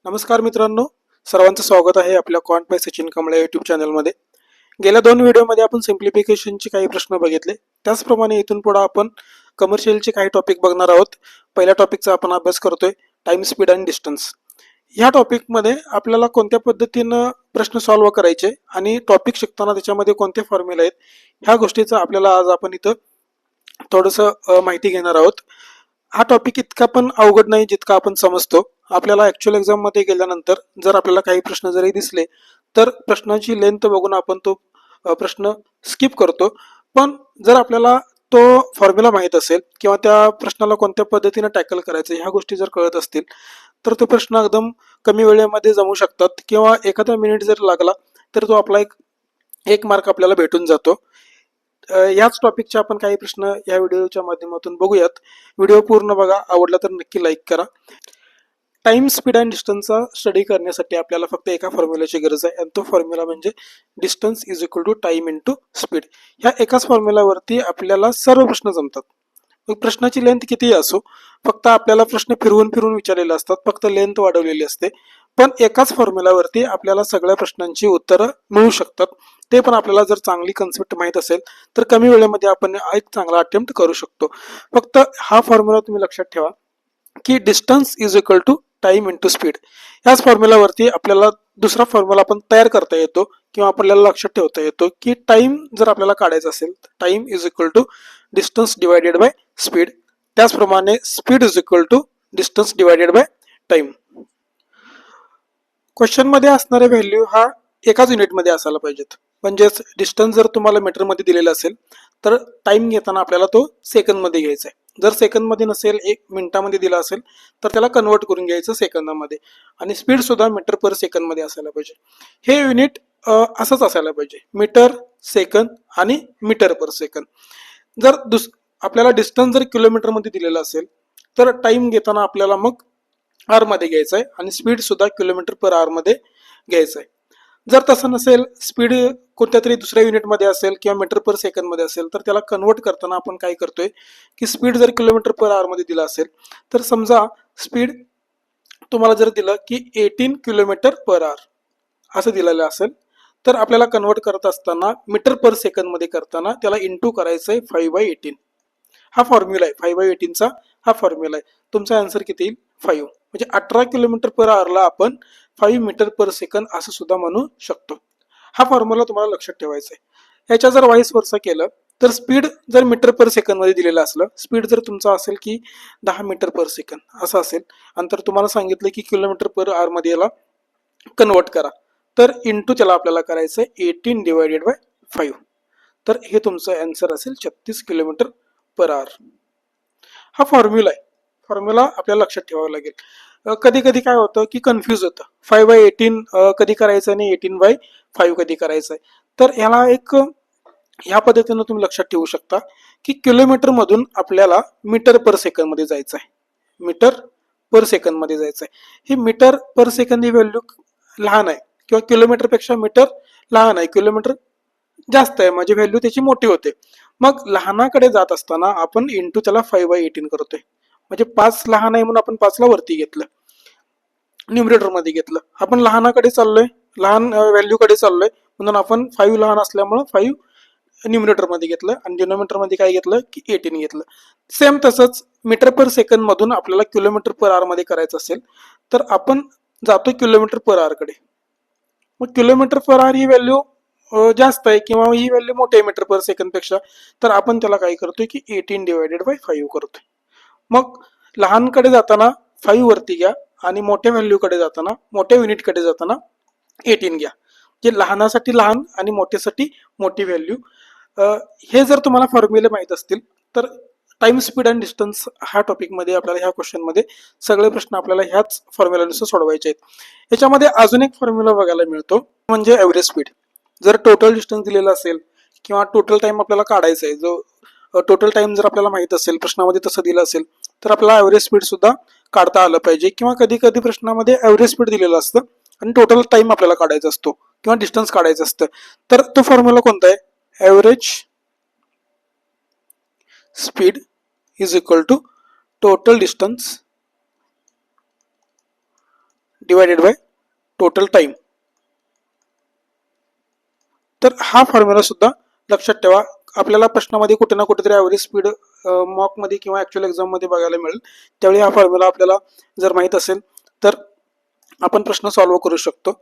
नमस्कार मित्रांनो, सर्वांचं स्वागत आहे आपल्या quant by Sachin Kamble YouTube चॅनलमध्ये. गेल्या 2 व्हिडिओमध्ये आपण सिम्प्लिफिकेशनचे काही प्रश्न बघितले. त्याचप्रमाणे इथून पुढे आपण कमर्शियलचे काही टॉपिक बघणार आहोत. पहिल्या टॉपिकचा आपण अभ्यास करतोय, टाइम, स्पीड अँड डिस्टन्स. ह्या टॉपिकमध्ये आपल्याला कोणत्या पद्धतीनं प्रश्न सॉल्व्ह करायचे आणि टॉपिक शिकताना त्याच्यामध्ये कोणते फॉर्म्युला आहेत, ह्या गोष्टीचं आपल्याला आज आपण इथं थोडंसं माहिती घेणार आहोत. हा टॉपिक इतका पण अवघड नाही जितका आपण समजतो. आपल्याला ऍक्च्युअल एक्झाम मध्ये गेल्यानंतर जर आपल्याला काही प्रश्न जरी दिसले तर प्रश्नाची लेंथ बघून आपण तो प्रश्न स्किप करतो. पण जर आपल्याला तो फॉर्म्युला माहीत असेल किंवा त्या प्रश्नाला कोणत्या पद्धतीने टॅकल करायचं ह्या गोष्टी जर कळत असतील तर तो प्रश्न एकदम कमी वेळेमध्ये जमू शकतात किंवा एखादा मिनिट जर लागला तर तो आपला एक मार्क आपल्याला भेटून जातो. याच टॉपिकचे आपण काही प्रश्न या व्हिडिओच्या माध्यमातून बघूयात. व्हिडिओ पूर्ण बघा, आवडला तर नक्की लाईक करा. टाइम, स्पीड अँड डिस्टन्सचा स्टडी करण्यासाठी आपल्याला फक्त एका फॉर्म्युलाची गरज आहे आणि तो फॉर्म्युला म्हणजे distance is equal to time into speed. ह्या एकाच फॉर्म्युलावरती आपल्याला सर्व प्रश्न जमतात. मग प्रश्नाची लेंथ कितीही असो, फक्त आपल्याला प्रश्न फिरवून फिरवून विचारलेले असतात, फक्त लेंथ वाढवलेली असते. पण एकाच फॉर्म्युलावरती आपल्याला सगळ्या प्रश्नांची उत्तरं मिळू शकतात. ते पण आपल्याला जर चांगली कन्सेप्ट माहीत असेल तर कमी वेळेमध्ये आपण एक चांगला अटेम्प्ट करू शकतो. फक्त हा फॉर्म्युला तुम्ही लक्षात ठेवा की distance is equal to time into speed. याच फॉर्म्युलावरती आपल्याला दुसरा फॉर्म्युला पण तयार करता येतो किंवा आपल्याला लक्षात ठेवता येतो की टाइम जर आपल्याला काढायचा असेल तर time is equal to distance divided by speed. त्याचप्रमाणे speed is equal to distance divided by time. Question मध्ये असणारे व्हॅल्यू हा एकाच युनिटमध्ये असायला पाहिजेत. म्हणजेच डिस्टन्स जर तुम्हाला मीटरमध्ये दिलेला असेल तर टाइम घेताना आपल्याला तो सेकंदमध्ये घ्यायचा आहे. जर सेकंदमध्ये नसेल, 1 मिनिटामध्ये दिला असेल तर त्याला कन्वर्ट करून घ्यायचं सेकंदामध्ये. आणि स्पीड सुद्धा मीटर पर सेकंदमध्ये असायला पाहिजे. हे युनिट असंच असायला पाहिजे, मीटर, सेकंद आणि मीटर पर सेकंद. जर आपल्याला डिस्टन्स जर किलोमीटरमध्ये दिलेला असेल तर टाइम घेताना आपल्याला मग आर मध्ये घ्यायचं आहे आणि स्पीड सुद्धा किलोमीटर पर आवर मध्ये घ्यायचं आहे. जर तसं नसेल, स्पीड कोणत्या तरी दुसऱ्या युनिटमध्ये असेल किंवा मीटर पर सेकंद मध्ये असेल तर त्याला कन्वर्ट करताना आपण काय करतोय की स्पीड जर किलोमीटर पर आवर मध्ये दिला असेल तर समजा स्पीड तुम्हाला जर दिलं की 18 किलोमीटर पर आवर असं दिलेलं असेल तर आपल्याला कन्वर्ट करत असताना मीटर पर सेकंद मध्ये करताना त्याला इंटू करायचं आहे 5/18. हा फॉर्म्युला आहे 5/18चा. हा फॉर्म्युला आहे. तुमचा आन्सर किती येईल? 5. म्हणजे 18 किलोमीटर पर आवरला आपण 5 मीटर पर सेकंद असं सुद्धा म्हणू शकतो. हा फॉर्म्युला तुम्हाला लक्षात ठेवायचा आहे. याच्या जर वाईस वर्सा केलं तर स्पीड जर मीटर पर सेकंद मध्ये दिलेलं असलं, स्पीड जर तुमचा असेल की 10 मीटर पर सेकंद असं असेल आणि तर तुम्हाला सांगितलं की किलोमीटर पर आवर मध्ये याला कन्वर्ट करा तर इंटू त्याला आपल्याला करायचं आहे 18 डिवायडेड बाय 5. तर हे तुमचं आन्सर असेल 36 किलोमीटर पर आवर. हा फॉर्म्युला आहे. फॉर्म्युला आपल्याला लक्षात ठेवावा लागेल. कधी कधी काय होतं की कन्फ्यूज होतं, 5/18 कधी करायचं आणि 18/5 कधी करायचं आहे. तर ह्याला एक ह्या पद्धतीनं तुम्ही लक्षात ठेवू शकता की किलोमीटर मधून आपल्याला मीटर पर सेकंद मध्ये जायचं आहे. मीटर पर सेकंद मध्ये जायचं आहे. ही मीटर पर सेकंद ही व्हॅल्यू लहान आहे किंवा किलोमीटर पेक्षा मीटर लहान आहे, किलोमीटर जास्त आहे, म्हणजे व्हॅल्यू त्याची मोठी होते. मग लहानाकडे जात असताना आपण इंटू त्याला 5/18 करतोय. म्हणजे 5 लहान आहे म्हणून आपण 5 ला वरती घेतलं, न्यूमरेटर मध्ये घेतलं. आपण लहानाकडे चाललोय, लहान व्हॅल्यू कडे चाललोय म्हणून आपण 5 लहान असल्यामुळे 5 न्यूमरेटर मध्ये घेतलं आणि डिनोमिनेटर मध्ये काय घेतलं की 18 घेतलं. सेम तसंच मीटर पर सेकंद मधून आपल्याला किलोमीटर पर आवर मध्ये करायचं असेल तर आपण जातो किलोमीटर पर आवर कडे. मग किलोमीटर पर आवर ही व्हॅल्यू जास्त आहे किंवा ही व्हॅल्यू मोठी आहे मीटर पर सेकंद पेक्षा, तर आपण त्याला काय करतोय की 18 डिवायडेड बाय 5 करतोय. मग लहानकडे जाताना 5 वरती घ्या आणि मोठ्या व्हॅल्यूकडे जाताना, मोठ्या युनिटकडे जाताना 18 घ्या. जे लहानासाठी लहान आणि मोठ्यासाठी मोठी व्हॅल्यू. हे जर तुम्हाला फॉर्म्युले माहीत असतील तर टाइम, स्पीड अँड डिस्टन्स ह्या टॉपिकमध्ये आपल्याला ह्या क्वेश्चनमध्ये सगळे प्रश्न आपल्याला ह्याच फॉर्म्युलानुसार सोडवायचे आहेत. याच्यामध्ये अजून एक फॉर्म्युला बघायला मिळतो म्हणजे ॲव्हरेज स्पीड. जर टोटल डिस्टन्स दिलेला असेल किंवा टोटल टाइम आपल्याला काढायचा आहे, जो टोटल टाइम जर आपल्याला माहित असेल, प्रश्नामध्ये तसं दिलं असेल तर आपल्याला ॲव्हरेज स्पीड सुद्धा काढता आलं पाहिजे. किंवा कधी कधी प्रश्नामध्ये ॲव्हरेज स्पीड दिलेलं असतं आणि टोटल टाइम आपल्याला काढायचा असतो किंवा डिस्टन्स काढायचं असतं. तर तो फॉर्म्युला कोणता आहे? Average speed is equal to total distance divided by total time. तर हा फॉर्म्युला सुद्धा लक्षात ठेवा. आपल्याला प्रश्नामध्ये कुठे ना कुठेतरी ॲव्हरेज स्पीड मॉकमध्ये किंवा ॲक्च्युअल एक्झाममध्ये बघायला मिळेल. त्यावेळी हा फॉर्म्युला आपल्याला जर माहीत असेल तर आपण प्रश्न सॉल्व्ह करू शकतो.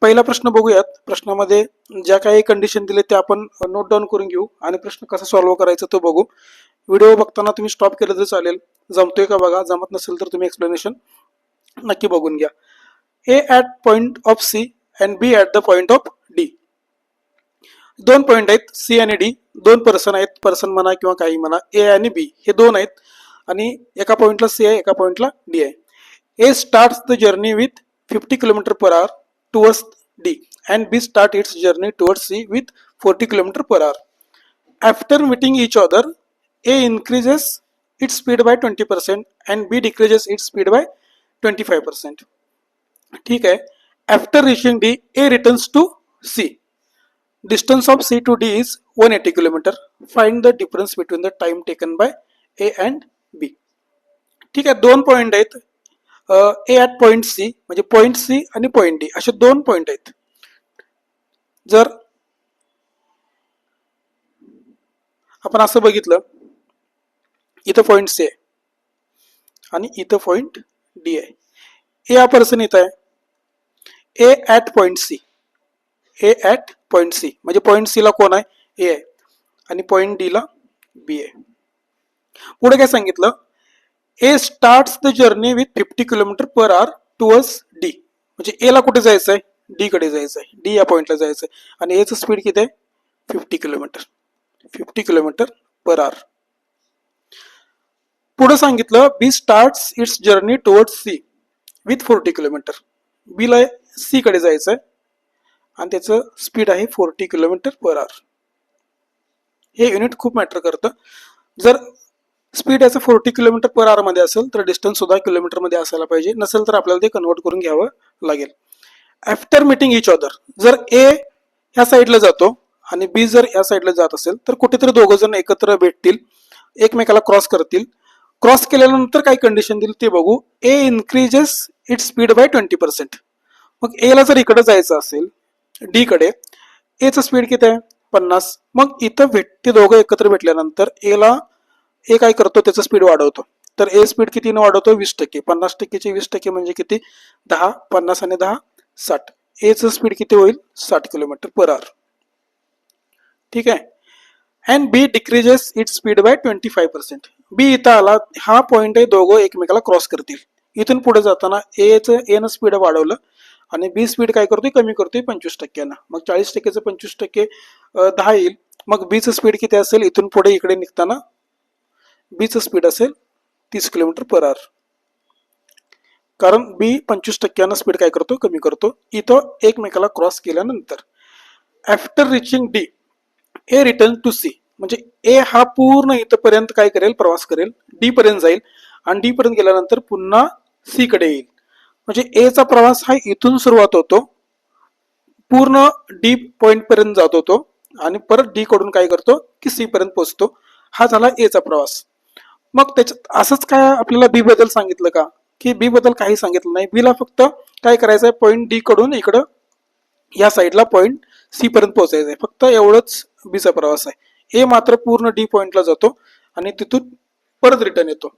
पहिला प्रश्न बघूयात. प्रश्नामध्ये ज्या काही कंडिशन दिले ते आपण नोट डाऊन करून घेऊ आणि प्रश्न कसा सॉल्व्ह करायचा तो बघू. व्हिडिओ बघताना तुम्ही स्टॉप केलं तर चालेल. जमतोय का बघा. जमत नसेल तर तुम्ही एक्सप्लेनेशन नक्की बघून घ्या. A at point of C and B at the point of D. दोन पॉइंट आहेत सी आणि डी. दोन पर्सन आहेत. पर्सन म्हणा किंवा काही म्हणा. ए आणि बी हे दोन आहेत आणि एका पॉइंटला सी आहे, एका पॉइंटला डी आहे. A starts the journey with 50 km/h towards D and B start its journey towards C with 40 km/h. After meeting each other, A increases its speed by 20% and B decreases its speed by 25%. ठीक आहे. After reaching D, A returns to C. Distance of C to D is 180 km. Find the difference between the time taken by A and B. ठीक आहे. दोन point आहेत. ए at point C म्हणजे point C आणि point D असे दोन point आहेत. जर आपण असं बघितलं इथं पॉइंट सी आहे आणि इथं पॉइंट डी आहे. ए हा पर्सन इथं आहे. A at point C. A at point C म्हणजे पॉइंट सी ला कोण आहे? ए आहे आणि पॉइंट डी ला बी आहे. पुढे काय सांगितलं? A starts the journey with 50 km/h towards D. म्हणजे ए ला कुठे जायचं आहे? डी कडे जायचं आहे. डी या पॉइंटला जायचं आहे आणि एचं स्पीड किती आहे? 50 किलोमीटर. 50 km/h. पुढे सांगितलं B starts its journey towards C with 40 km. B ला सी कडे जायचं आहे आणि त्याचं स्पीड आहे 40 km/h. हे युनिट खूप मॅटर करतं. जर स्पीड याचं 40 km/h मध्ये असेल तर डिस्टन्स सुद्धा किलोमीटर मध्ये असायला पाहिजे. नसेल तर आपल्याला ते कन्वर्ट करून घ्यावं लागेल. After meeting each other. जर ए ह्या साईडला जातो आणि बी जर या साईडला जात असेल तर कुठेतरी दोघं जण एकत्र भेटतील, एकमेकाला क्रॉस करतील. क्रॉस केल्यानंतर काय कंडिशन दिली ते बघू. ए इन्क्रीजेस इट्स स्पीड बाय 20%. मग ए ला जर इकडे जायचं असेल डी कडे, एचं स्पीड किती आहे? 50. मग इथं ते दोघं एकत्र भेटल्यानंतर ए ला ए काय करतो? त्याचं स्पीड वाढवतो. तर ए स्पीड कितीने वाढवतो? 20%. 50%चे 20% म्हणजे किती? 10. 50 आणि 10 60. एचं स्पीड किती होईल? 60 km/h. ठीक आहे. And B decreases its speed by 25%. B इथं आला. हा पॉइंट आहे. दोघं एकमेकाला क्रॉस करतील. इथून पुढे जाताना एनं स्पीड वाढवलं आणि बी स्पीड काय करतोय? कमी करतोय 25%. मग 40%चं 25% 10 येईल. मग बीचं स्पीड किती असेल? इथून पुढे इकडे निघताना बीचं स्पीड असेल 30 km/h. कारण बी 25% स्पीड काय करतो? कमी करतो. इथं एकमेकाला क्रॉस केल्यानंतर. After reaching D A return to C. म्हणजे ए हा पूर्ण इथपर्यंत काय करेल? प्रवास करेल. डी पर्यंत जाईल आणि डी पर्यंत गेल्यानंतर पुन्हा सी कडे येईल. म्हणजे ए चा प्रवास हा इथून सुरुवात होतो, पूर्ण डी पॉइंट पर्यंत जात होतो आणि परत डी कडून काय करतो की सी पर्यंत पोहोचतो. हा झाला ए चा प्रवास. मग त्याच्यात असंच काय आपल्याला बी बद्दल सांगितलं का? की बी बद्दल काही सांगितलं नाही. बी ला फक्त काय करायचंय? पॉइंट डी कडून इकडं या साईडला पॉइंट सी पर्यंत पोहोचायचंय. फक्त एवढंच बीचा प्रवास आहे. ए मात्र पूर्ण डी पॉइंटला जातो आणि तिथून परत रिटर्न येतो.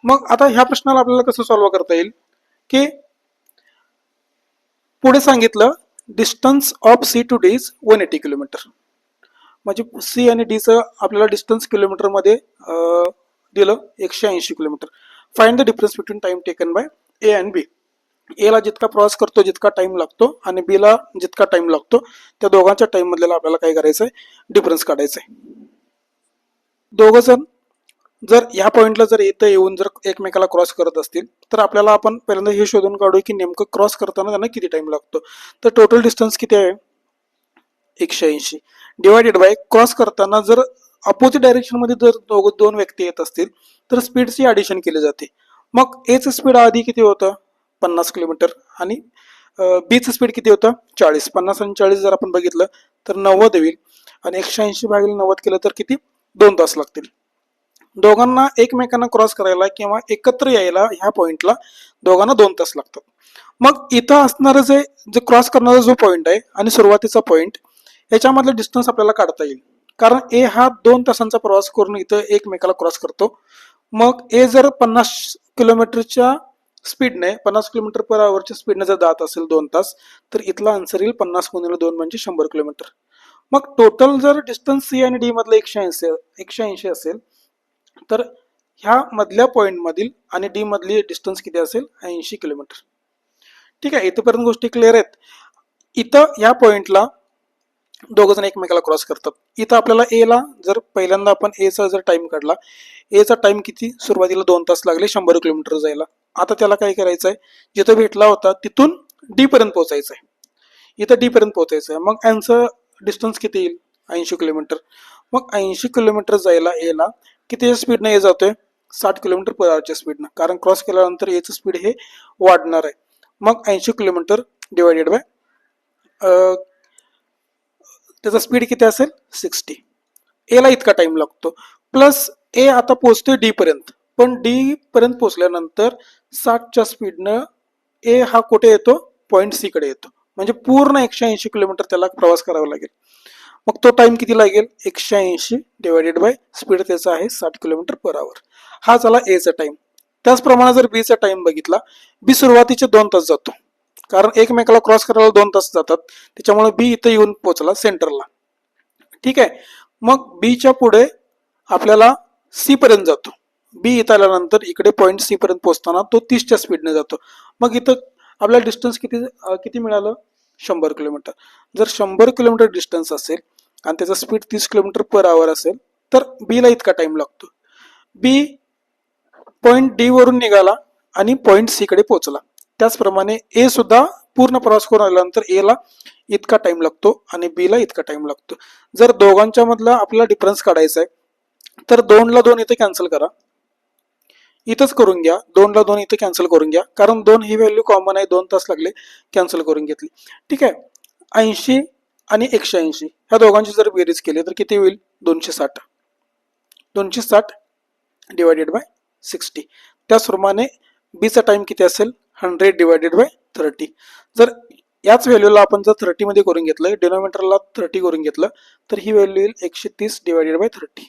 मग आता ह्या प्रश्नाला आपल्याला कसं सॉल्व्ह करता येईल? की पुढे सांगितलं distance of C to D is 180 km. म्हणजे सी आणि डीचं आपल्याला डिस्टन्स किलोमीटर मध्ये दिलं 180 km. Find the difference between time taken by A and B. A ला जितका प्रवास करतो जितका टाइम लागतो आणि बी ला जितका टाइम लागतो त्या दोघांच्या टाइम मधल्याला आपल्याला काय करायचंय? डिफरन्स काढायचंय. दोघं जण जर या पॉइंटला जर इथं येऊन जर एकमेकाला क्रॉस करत असतील तर आपल्याला आपण पहिल्यांदा हे शोधून काढू की नेमकं क्रॉस करताना त्यांना किती टाइम लागतो. तर टोटल डिस्टन्स किती आहे? 180 डिवायडेड बाय क्रॉस करताना जर अपोजिट डायरेक्शन मध्ये जर दोन व्यक्ती येत असतील तर स्पीडची ॲडिशन केली जाते. मग एचं स्पीड आधी किती होतं? 50 km आणि बीचं स्पीड किती होतं? 40. 50 आणि 40 जर आपण बघितलं तर 90 होईल आणि 180 भागिले 90 केलं तर किती? 2 तास लागतील. दोघांना एकमेकांना क्रॉस करायला किंवा एकत्र यायला ह्या पॉइंटला दोघांना 2 तास लागतात. मग इथं असणारं जे जे क्रॉस करणारा जो पॉइंट आहे आणि सुरुवातीचा पॉइंट याच्यामधलं डिस्टन्स आपल्याला काढता येईल. कारण ए हा 2 तासांचा प्रवास करून इथं एकमेकाला क्रॉस करतो. मग ए जर 50 किलोमीटरच्या स्पीडने 50 किलोमीटर पर आवरच्या स्पीडने जर जात असेल 2 तास, तर इथला आन्सर येईल 50 × 2 म्हणजे 100 किलोमीटर. मग टोटल जर डिस्टन्स सी आणि डी मधलं 180 असेल तर ह्या मधल्या पॉइंट मधील आणि डी मधली डिस्टन्स किती असेल 80 किलोमीटर. ठीक आहे, इथपर्यंत गोष्टी क्लिअर आहेत. इथं ह्या पॉइंटला दोघ जण एकमेकाला क्रॉस करतात. इथं आपल्याला ए ला जर पहिल्यांदा आपण ए चा जर टाइम काढला, ए चा टाइम किती सुरुवातीला 2 तास लागले 100 किलोमीटर जायला. आता त्याला काय करायचंय, जिथं भेटला होता तिथून डी पर्यंत पोहोचायचं आहे. इथं डी पर्यंत पोहोचायचं आहे. मग यांचं डिस्टन्स किती येईल 80 किलोमीटर. मग 80 किलोमीटर जायला ए ला किती स्पीडने ए जातोय 60 किलोमीटर पर आवरच्या स्पीडनं, कारण क्रॉस केल्यानंतर एचं स्पीड हे वाढणार आहे. मग 80 किलोमीटर डिवायडेड बाय त्याचा स्पीड किती असेल 60. ए ला इतका टाइम लागतो. प्लस ए आता पोहोचतोय डी पर्यंत, पण डी पर्यंत पोहोचल्यानंतर 60च्या स्पीडनं ए हा कुठे येतो पॉइंट सी कडे येतो. म्हणजे पूर्ण 180 किलोमीटर त्याला प्रवास करावा लागेल. मग तो टाइम किती लागेल 180 डिवायडेड बाय स्पीड त्याचा आहे 60 किलोमीटर पर आवर. हा झाला ए चा टाइम. त्याचप्रमाणे जर बी चा टाइम बघितला, बी सुरुवातीचे 2 तास जातो, कारण एकमेकाला क्रॉस करायला 2 तास जातात. त्याच्यामुळे बी इथं येऊन पोहोचला सेंटरला. ठीक आहे, मग बीच्या पुढे आपल्याला सी पर्यंत जातो. बी इथं आल्यानंतर इकडे पॉइंट सी पर्यंत पोहोचताना तो 30च्या स्पीडने जातो. मग इथं आपल्याला डिस्टन्स किती किती मिळालं 100 किलोमीटर. जर 100 किलोमीटर डिस्टन्स असेल आणि त्याचा स्पीड 30 किलोमीटर पर आवर असेल तर बी ला इतका टाइम लागतो. बी पॉइंट डी वरून निघाला आणि पॉइंट सी कडे पोहोचला. त्याचप्रमाणे ए सुद्धा पूर्ण प्रवास करून आल्यानंतर ए ला इतका टाइम लागतो आणि बी ला इतका टाइम लागतो. जर दोघांच्या मधला आपल्याला डिफरन्स काढायचा आहे तर 2 ला 2 इथे कॅन्सल करा, इथंच करून घ्या. 2 ला 2 इथे कॅन्सल करून घ्या, कारण 2 ही व्हॅल्यू कॉमन आहे. 2 तास लागले, कॅन्सल करून घेतली. ठीक आहे, 80 आणि 180 ह्या दोघांची जर बेरीज केली तर किती होईल 260. 260 डिवायडेड बाय 60. त्याचप्रमाणे बी चा टाइम किती असेल 100 डिवायडेड बाय 30. जर याच व्हॅल्यूला आपण जर 30 मध्ये करून घेतलं, डिनोमिनेटरला 30 करून घेतलं, तर ही व्हॅल्यू येईल 130 डिवायडेड बाय 30.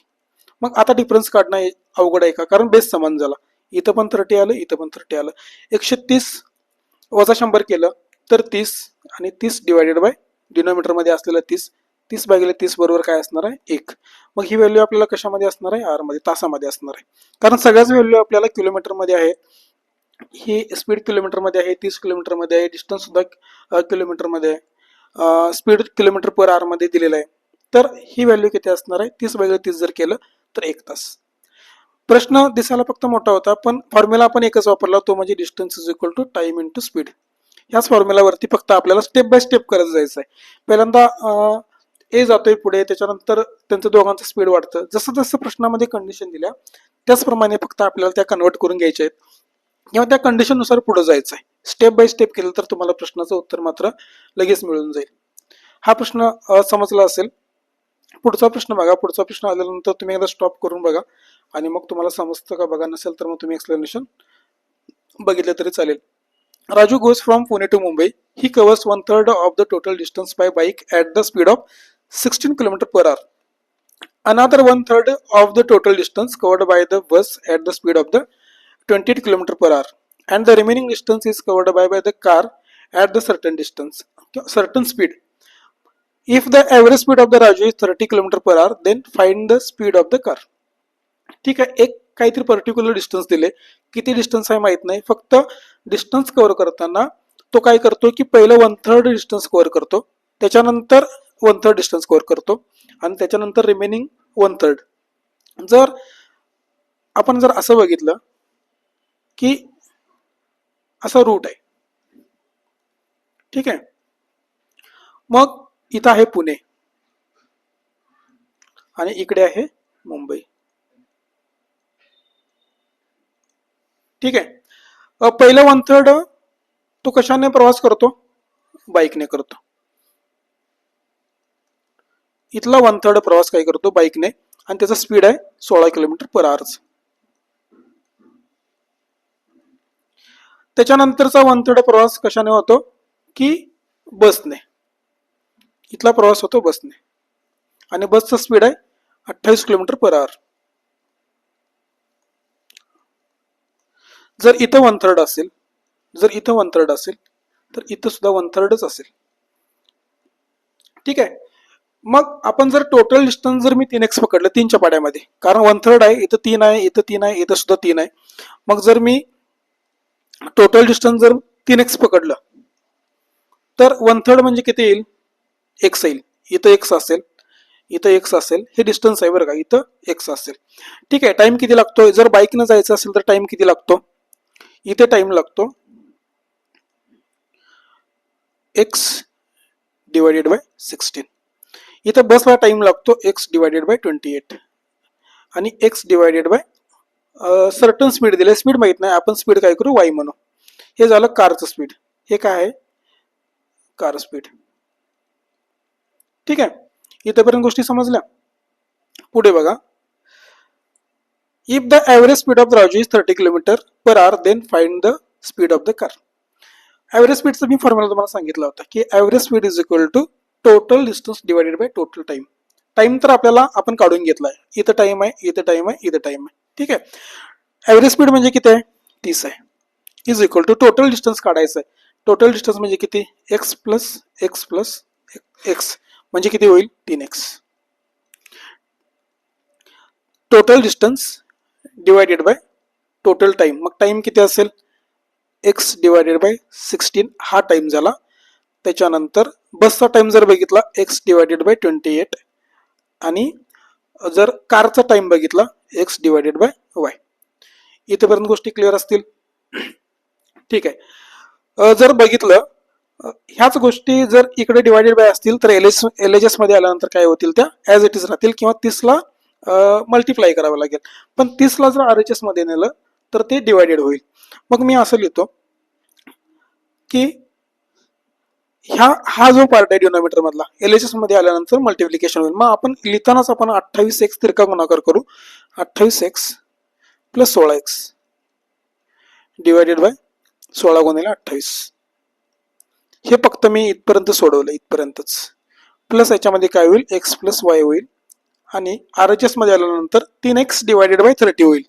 मग आता डिफरन्स काढणं अवघड आहे का, कारण बेस समान झाला. इथं पण 30 आलं, इथं पण 30 आलं. 130 वजा 100 केलं तर 30 आणि 30 डिवायडेड बाय डिनोमिनेटर मध्ये असलेलं 30. 30 भागिले 30 बरोबर काय असणार आहे 1. मग ही व्हॅल्यू आपल्याला कशामध्ये असणार आहे आर मध्ये, तासामध्ये असणार आहे. कारण सगळ्याच व्हॅल्यू आपल्याला किलोमीटर मध्ये आहे. ही स्पीड किलोमीटर मध्ये आहे, 30 किलोमीटर मध्ये आहे, डिस्टन्स सुद्धा किलोमीटर मध्ये आहे, स्पीड किलोमीटर पर आवर मध्ये दिलेला आहे. तर ही व्हॅल्यू किती असणार आहे 30 भागिले 30 जर केलं तर 1 तास. प्रश्न दिसायला फक्त मोठा होता, पण फॉर्म्युला आपण एकच वापरला, तो म्हणजे distance is equal to time into speed. ह्याच फॉर्म्युलावरती फक्त आपल्याला स्टेप बाय स्टेप करत जायचं आहे. पहिल्यांदा ए जातोय पुढे, त्याच्यानंतर त्यांचं दोघांचं स्पीड वाढतं. जसं जसं प्रश्नामध्ये कंडिशन दिल्या त्याचप्रमाणे फक्त आपल्याला त्या कन्वर्ट करून घ्यायच्या आहेत किंवा त्या कंडिशननुसार पुढे जायचं आहे. स्टेप बाय स्टेप केलं तर तुम्हाला प्रश्नाचं उत्तर मात्र लगेच मिळून जाईल. हा प्रश्न समजला असेल. पुढचा प्रश्न बघा. पुढचा प्रश्न आल्यानंतर तुम्ही एकदा स्टॉप करून बघा आणि मग तुम्हाला समजतं का बघा. नसेल तर मग तुम्ही एक्सप्लेनेशन बघितलं तरी चालेल. Raju goes from Pune to Mumbai. He covers 1/3 of the total distance by bike at the speed of 16 km/h. Another 1/3 of the total distance covered by the bus at the speed of the 28 km/h. And the remaining distance is covered by the car at the certain speed. If the average speed of the Raju is 30 km/h, then find the speed of the car. ठीक आहे, एक काहीतरी particular distance दिले. किती distance आहे माहित नाही, फक्त डिस्टन्स कव्हर करताना तो काय करतो की पहिलं 1/3 डिस्टन्स कव्हर करतो, त्याच्यानंतर 1/3 डिस्टन्स कव्हर करतो आणि त्याच्यानंतर रिमेनिंग 1/3. जर आपण जर असं बघितलं की असा रूट आहे, ठीक आहे, मग इथं आहे पुणे आणि इकडे आहे मुंबई. ठीक आहे, पहिलं 1/3 तो कशाने प्रवास करतो, बाईकने करतो. इथला 1/3 प्रवास काय करतो बाईकने आणि त्याचा स्पीड आहे 16 किलोमीटर पर आवर्स. त्याच्यानंतरचा 1/3 प्रवास कशाने होतो की बसने. इथला प्रवास होतो बसने आणि बसचा स्पीड आहे 28 किलोमीटर पर आवर. जर इथं 1/3 असेल, जर इथं 1/3 असेल तर इथं सुद्धा 1/3च असेल. ठीक आहे. मग आपण जर टोटल डिस्टन्स जर मी 3x पकडलं 3च्या पाड्यामध्ये, कारण 1/3 आहे, इथं 3 आहे, इथं 3 आहे, इथं सुद्धा 3 आहे. मग जर मी टोटल डिस्टन्स जर 3x पकडलं तर 1/3 म्हणजे किती येईल, x येईल. इथं x असेल, इथं x असेल, हे डिस्टन्स आहे बरं का, इथं x असेल. ठीक आहे. टाइम किती लागतो, जर बाईकनं जायचं असेल तर टाइम किती लागतो, इथे टाइम लागतो x डिवायडेड बाय 16. इथं बसला टाइम लागतो x डिवायडेड बाय 28 आणि x divided by certain speed दिले, स्पीड माहित नाही, आपण स्पीड काय करू y म्हणू. हे झालं कारचं स्पीड, हे काय आहे कार स्पीड. ठीक आहे. इथेपर्यंत गोष्टी समजल्या. पुढे बघा, if the average speed of Raju is 30 kilometre per hour then find the speed of the car. Average स्पीडचा मी फॉर्म्युला तुम्हाला सांगितला होता की average speed is equal to total distance divided by total time. Time तर आपल्याला आपण काढून घेतलाय, इथं टाइम आहे, इथं टाइम आहे, इथं टाइम आहे. ठीक आहे. ॲव्हरेज स्पीड म्हणजे किती आहे, 30 आहे, is equal to total distance काढायचं आहे. टोटल डिस्टन्स म्हणजे किती, x plus x plus x म्हणजे किती होईल 3x. Total distance divided by total time, मग टाइम किती असेल x डिवायडेड बाय 16 हा टाइम झाला. त्याच्यानंतर बसचा टाइम जर बघितला x डिवायडेड बाय 28 आणि जर कारचा टाइम बघितला x डिवायडेड बाय y. इथेपर्यंत गोष्टी क्लिअर असतील. ठीक आहे. जर बघितलं ह्याच गोष्टी जर इकडे डिवायडेड बाय असतील तर LHS मध्ये आल्यानंतर काय होतील, त्या ॲज इट इज राहतील किंवा 30ला मल्टिप्लाय करावं लागेल. पण 30ला जर RHS मध्ये नेलं तर ते डिवायडेड होईल. मग मी असं लिहितो की हा जो पार्ट आहे डिनॉमिनेटर मधला LHS मध्ये आल्यानंतर मल्टिप्लिकेशन होईल. मग आपण लिहितानाच आपण 28x तिरका गुणाकार करू, 28x plus 16x divided by 16 गुणिले 28. हे फक्त मी इथपर्यंत सोडवलं, इथपर्यंतच. प्लस याच्यामध्ये काय होईल, x प्लस वाय होईल आणि RHS मध्ये आल्यानंतर 3x डिवायडेड बाय 30 होईल.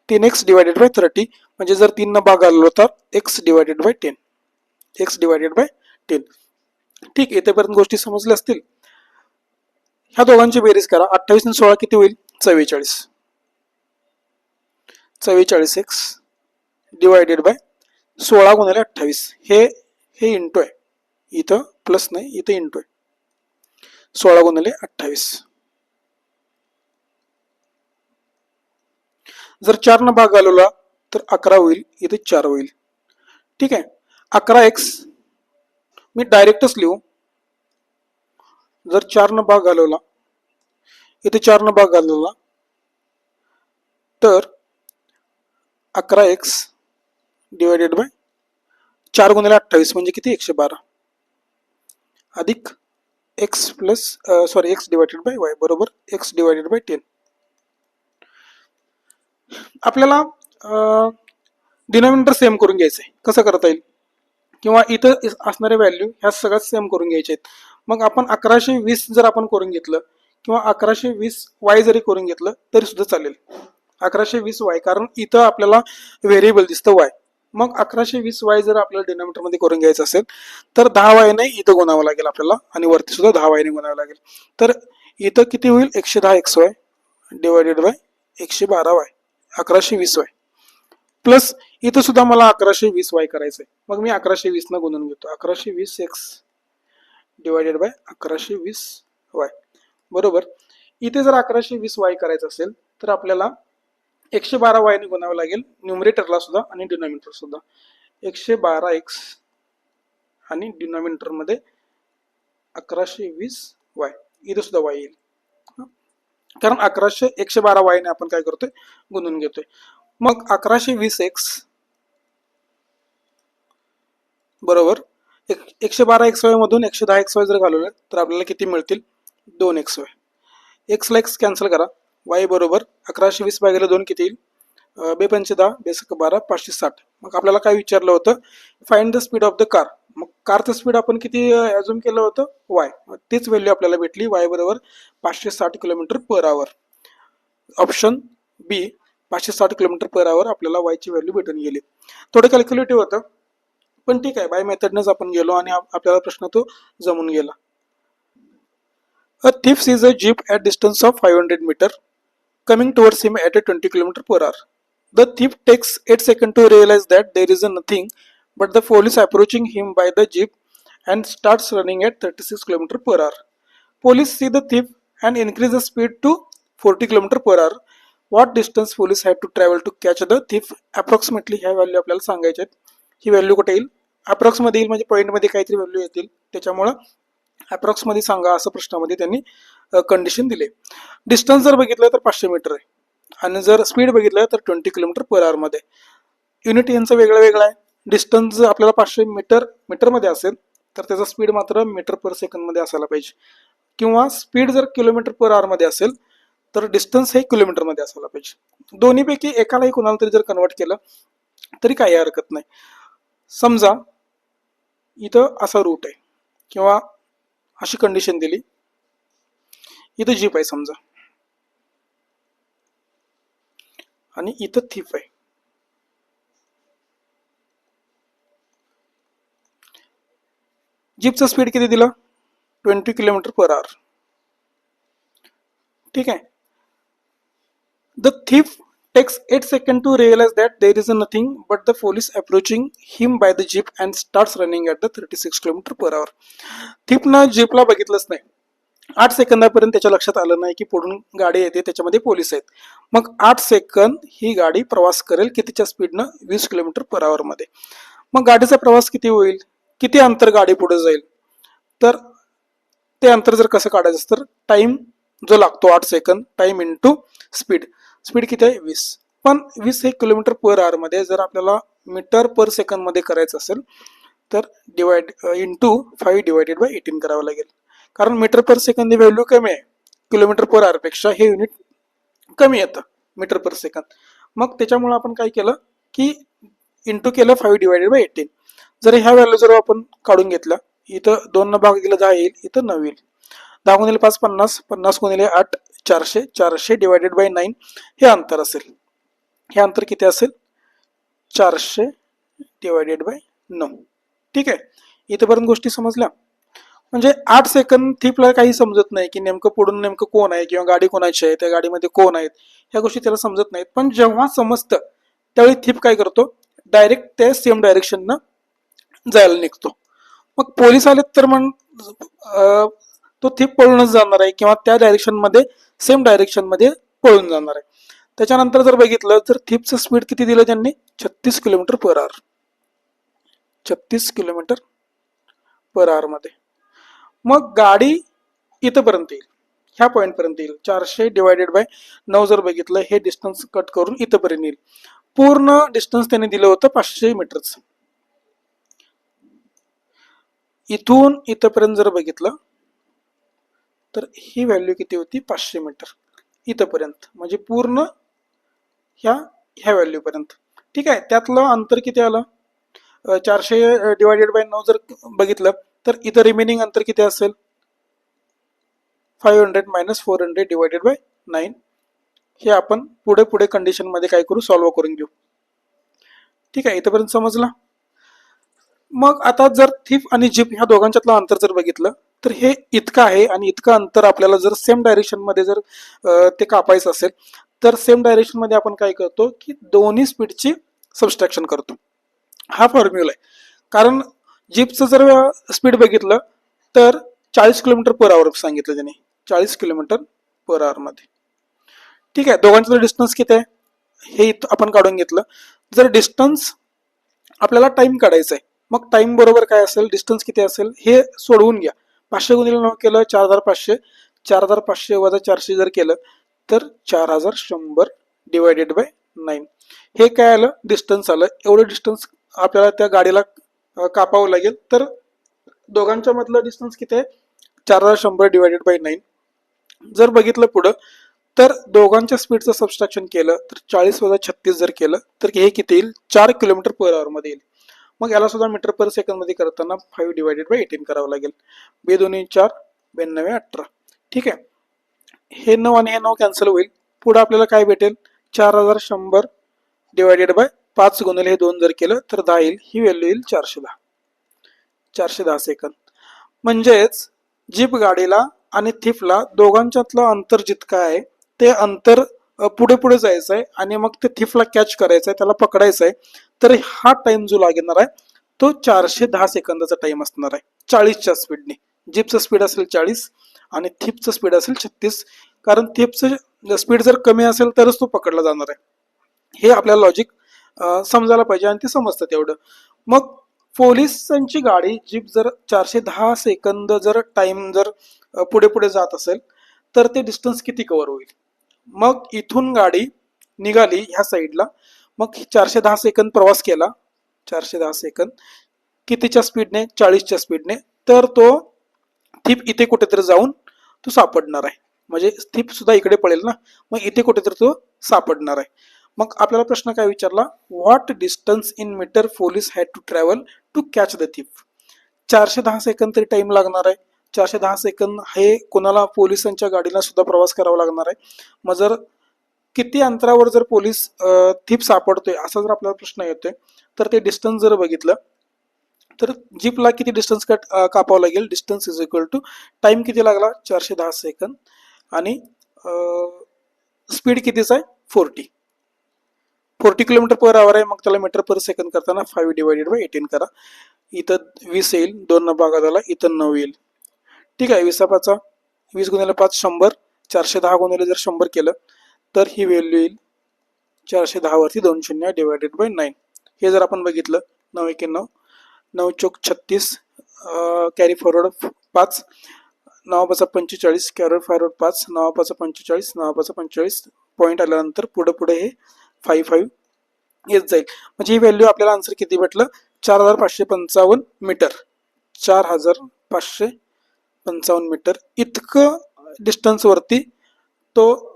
3x डिवायडेड बाय 30 म्हणजे जर 3 न भाग आलो तर x divided by 10, x divided by 10. ठीक, येथेपर्यंत गोष्टी समजल्या असतील. ह्या दोघांची बेरीज करा, 28 आणि 16 किती होईल 44. 44x डिवायडेड बाय 16 गुणिले 28. हे इंटू आहे, इथं प्लस नाही, इथं इंटू आहे. 16 गुणिले 28. जर 4 न भाग घालवला तर 11 होईल, इथे 4 होईल. ठीक आहे. 11x मी डायरेक्टच लिहू, जर 4 न भाग घालवला, इथे 4 न भाग घालवला तर 11x डिवायडेड बाय 4 गुणिले 28 म्हणजे किती 112 अधिक x plus x divided by y बरोबर x डिवायडेड बाय 10. आपल्याला डिनॉमिनेटर सेम करून घ्यायचंय. कसं करता येईल, किंवा इथं असणारे व्हॅल्यू ह्या सगळ्यात सेम करून घ्यायचे आहेत. मग आपण 1120 जर आपण करून घेतलं किंवा 1120 y जरी करून घेतलं तरी सुद्धा चालेल. 1120 y, कारण इथं आपल्याला व्हेरिएबल दिसतं y. मग 1120 y जर आपल्याला डिनॉमिनेटर मध्ये करून घ्यायचं असेल तर 10 y ने इथं गुणावं लागेल आपल्याला आणि वरती सुद्धा 10 y ने गुणावं लागेल. तर इथं किती होईल 110 xy divided by 112 y 1120 y plus इथं सुद्धा मला 1120 y करायचंय. मग मी 1120 न गुणून घेतो, 1120 x डिवायडेड बाय 1120 y बरोबर. इथे जर 1120 y करायचं असेल तर आपल्याला 112 y ने गुणावं लागेल न्यूमरेटरला सुद्धा आणि डिनॉमिनेटर सुद्धा. 112 x आणि डिनॉमिनेटर मध्ये 1120 y, इथे सुद्धा y येईल कारण 112 y ने आपण काय करतोय गुणून घेतोय. मग 1120 x बरोबर 112 xy मधून 110 xy जर घालवलं तर आपल्याला किती मिळतील 2 xy. x ला x कॅन्सल करा, वाय बरोबर 1120 भागिले 2 किती येईल? 2×5 = 10, 2×12 560. मग आपल्याला काय विचारलं होतं? Find the speed of the car. मग कारचं स्पीड आपण किती अझ्युम केलं होतं? वाय. तीच व्हॅल्यू आपल्याला भेटली, वाय बरोबर 560 किलोमीटर पर आवर. ऑप्शन बी 560 किलोमीटर पर आवर आपल्याला वायची व्हॅल्यू भेटून गेली. थोडं कॅल्क्युलेटिव्ह होतं, पण ठीक आहे, बाय मेथडनंच आपण गेलो आणि आपल्याला प्रश्न तो जमून गेला. अ thief sees a jeep at distance of 500 meter coming towards him at a 20 km per hour. The thief takes 8 seconds to realize that there is nothing but the police approaching him by the jeep and starts running at 36 km per hour. Police see the thief and increase the speed to 40 km per hour. What distance police had to travel to catch the thief? Approximately ह्या value आपल्याला सांगायच्या आहेत. ही value कुठे येईल? Approx मध्ये येईल, म्हणजे point मध्ये काहीतरी व्हॅल्यू येतील, त्याच्यामुळं अप्रॉक्स मध्ये सांगा असं प्रश्नामध्ये त्यांनी कंडिशन दिले. डिस्टन्स जर बघितलं तर 500 मीटर आहे आणि जर स्पीड बघितलं तर 20 किलोमीटर पर आवर मध्ये. युनिट यांचं वेगळं वेगळं आहे. डिस्टन्स जर आपल्याला 500 मीटरमध्ये असेल तर त्याचा स्पीड मात्र मीटर पर सेकंद मध्ये असायला पाहिजे, किंवा स्पीड जर किलोमीटर पर आवर मध्ये असेल तर डिस्टन्स हे किलोमीटर मध्ये असायला पाहिजे. दोन्हीपैकी एकालाही कोणाला तरी जर कन्वर्ट केलं तरी काही हरकत नाही. समजा इथं असा रूट आहे किंवा अशी कंडिशन दिली, इथं जीप आहे समजा आणि इथं थिफ आहे. जीपचा स्पीड किती दिला? 20 किलोमीटर पर आवर. ठीक आहे. The thief takes 8 seconds to realize that there is nothing but the police approaching him by the jeep and starts running at the 36 km per hour. थिफनं Jelepla बघितलंच नाही, 8 सेकंदापर्यंत त्याच्या लक्षात आलं नाही की पुढून गाडी येते, त्याच्यामध्ये पोलीस आहेत. मग 8 सेकंद ही गाडी प्रवास करेल कितीच्या स्पीडनं? 20 किलोमीटर पर आवर मध्ये. मग गाडीचा प्रवास किती होईल? किती अंतर गाडी पुढे जाईल? तर ते अंतर जर कसं काढायचं तर टाइम जो लागतो 8 second, time into speed. Speed किती आहे? 20. पण 20 हे किलोमीटर पर आवर मध्ये जर आपल्याला मीटर पर सेकंद मध्ये करायचं असेल तर डिवाइड इंटू 5 डिवायडेड बाय 18 करावं लागेल, कारण मीटर पर सेकंद ही व्हॅल्यू कमी आहे, किलोमीटर पर आवर पेक्षा हे युनिट कमी येतं मीटर पर सेकंद. मग त्याच्यामुळे आपण काय केलं की इंटू केलं 5 डिवायडेड बाय 18. जर ह्या व्हॅल्यू जर आपण काढून घेतल्या, इथं 2 न भाग दिला 10 येईल, इथं 9 येईल. 10 गुणिले 5 50, 50 गुणिले 8 400, 400 डिवायडेड बाय 9 हे अंतर असेल. हे अंतर किती असेल? 400 डिवायडेड बाय 9. ठीक आहे, इथेपर्यंत गोष्टी समजल्या. म्हणजे 8 सेकंद थिपला काही समजत नाही की नेमकं पुढून नेमकं कोण आहे किंवा गाडी कोणाची आहे, त्या गाडीमध्ये कोण आहेत, ह्या गोष्टी त्याला समजत नाहीत. पण जेव्हा समजतं त्यावेळी थिप काय करतो? डायरेक्ट त्या सेम डायरेक्शननं जायला निघतो. मग पोलीस आलेत तर मग तो थिप पळूनच जाणार आहे किंवा त्या डायरेक्शन मध्ये सेम डायरेक्शन मध्ये पळून जाणार आहे. त्याच्यानंतर जर बघितलं तर थिपचं स्पीड किती दिलं त्यांनी? 36 किलोमीटर पर आवर. 36 किलोमीटर पर आवर मध्ये. मग गाडी इथपर्यंत येईल, ह्या पॉइंट पर्यंत येईल. 400 डिवायडेड बाय 9 जर बघितलं, हे डिस्टन्स कट करून इथपर्यंत येईल. पूर्ण डिस्टन्स त्यांनी दिलं होतं 500 मीटरचं. इथून इथपर्यंत जर बघितलं तर ही व्हॅल्यू किती होती? 500 मीटर इथपर्यंत, म्हणजे पूर्ण ह्या व्हॅल्यू पर्यंत. ठीक आहे, त्यातलं अंतर किती आलं? 400 डिवायडेड बाय 9 जर बघितलं तर इथं रिमेनिंग अंतर किती असेल? 500 मायनस 400 डिवायडेड बाय 9. हे आपण पुढे पुढे कंडिशन मध्ये काय करू? सॉल्व्ह करून घेऊ. ठीक आहे, इथपर्यंत समजलं. मग आता जर थिफ आणि जीप ह्या दोघांच्यातलं अंतर जर बघितलं तर हे इतकं आहे आणि इतकं अंतर आपल्याला जर सेम डायरेक्शन मध्ये जर ते कापायचं असेल तर सेम डायरेक्शन मध्ये आपण काय करतो की दोन्ही स्पीडची सबस्ट्रॅक्शन करतो. हा फॉर्म्युला आहे. कारण जीपचं जर स्पीड बघितलं तर 40 किलोमीटर पर आवर सांगितलं त्याने, 40 किलोमीटर पर आवर मध्ये. ठीक आहे, दोघांचं डिस्टन्स किती आहे हे आपण काढून घेतलं. जर डिस्टन्स आपल्याला टाइम काढायचा आहे, मग टाइम बरोबर काय असेल? डिस्टन्स किती असेल हे सोडवून घ्या. 500 गुणिले 9 केलं 4500, 4500 वजा 400 जर केलं तर 4100 डिवायडेड बाय 9. हे काय आलं? डिस्टन्स आलं. एवढं डिस्टन्स आपल्याला त्या गाडीला कापावं लागेल. तर दोघांच्या मधलं डिस्टन्स किती आहे? 4100 डिवायडेड बाय 9. जर बघितलं पुढं तर दोघांच्या स्पीडचं सबस्ट्रॅक्शन केलं तर 40 - 36 जर केलं तर हे किती येईल, 4 किलोमीटर पर आवर मध्ये येईल. मग याला सुद्धा मीटर पर सेकंद मध्ये करताना 5/18 करावं लागेल. 2 2 4 92 18. ठीक आहे, हे 9 आणि हे 9 कॅन्सल होईल. पुढे आपल्याला काय भेटेल, 4100 डिवायडेड बाय 5 गुणिले हे 2 जर केलं तर 10 येईल. ही व्हॅल्यू येईल 410 सेकंद. म्हणजेच जीप गाडीला आणि थिफला दोघांच्यातलं अंतर जितकं आहे ते अंतर पुढे पुढे जायचं आहे आणि मग ते थिफला कॅच करायचं आहे, त्याला पकडायचं आहे. तर हा टाइम जो लागणार आहे तो 410 सेकंदाचा टाइम असणार आहे 40च्या स्पीडने. जीपचं स्पीड असेल 40 आणि थिफचं स्पीड असेल 36. कारण थिफचं स्पीड जर कमी असेल तरच तो पकडला जाणार आहे. हे आपल्याला लॉजिक समजायला पाहिजे आणि ते समजतं तेवढं. मग पोलिसांची गाडी जीप जर 410 सेकंद जर टाइम जर पुढे पुढे जात असेल तर ते डिस्टन्स किती कव्हर होईल. मग इथून गाडी निघाली ह्या साईडला, मग 410 सेकंद प्रवास केला, 410 सेकंद कितीच्या स्पीडने, 40च्या स्पीडने, तर तो थिप इथे कुठेतरी जाऊन तो सापडणार आहे. म्हणजे थिप सुद्धा इकडे पडेल ना, मग इथे कुठेतरी तो सापडणार आहे. मग आपल्याला प्रश्न काय विचारला, what distance in meter police had to travel to catch the thief. 410 सेकंद तरी टाइम लागणार आहे. 410 सेकंद हे कोणाला, पोलिसांच्या गाडीला सुद्धा प्रवास करावा लागणार आहे. मग जर किती अंतरावर जर पोलीस थिप सापडतोय असा जर आपल्याला प्रश्न येतोय तर ते डिस्टन्स जर बघितलं तर जीपला किती डिस्टन्स कापावं लागेल, distance is equal to time किती लागला 410 सेकंद आणि स्पीड कितीचा आहे 40 किलोमीटर पर आवर आहे. मग त्याला मीटर पर सेकंद करताना 5/18 करा. इथं 20 येईल, 2 न भागा झाला, इथं 9 येईल. ठीक आहे, 20 गुणिले 5 100, 410 गुणिले जर 100 केलं तर ही व्हॅल्यू येईल 410 वरती 2 शून्य डिवायडेड बाय 9. हे जर आपण बघितलं 9 1 9, 9 चौक 36, carry forward 5, 9 5 45, carry forward 5, 9 5 45, 9 5 45 point आल्यानंतर पुढे पुढे हे 5 येत जाईल. म्हणजे ही व्हॅल्यू आपल्याला आन्सर किती भेटलं, 4555 मीटर. 4555 मीटर इतकं डिस्टन्स वरती तो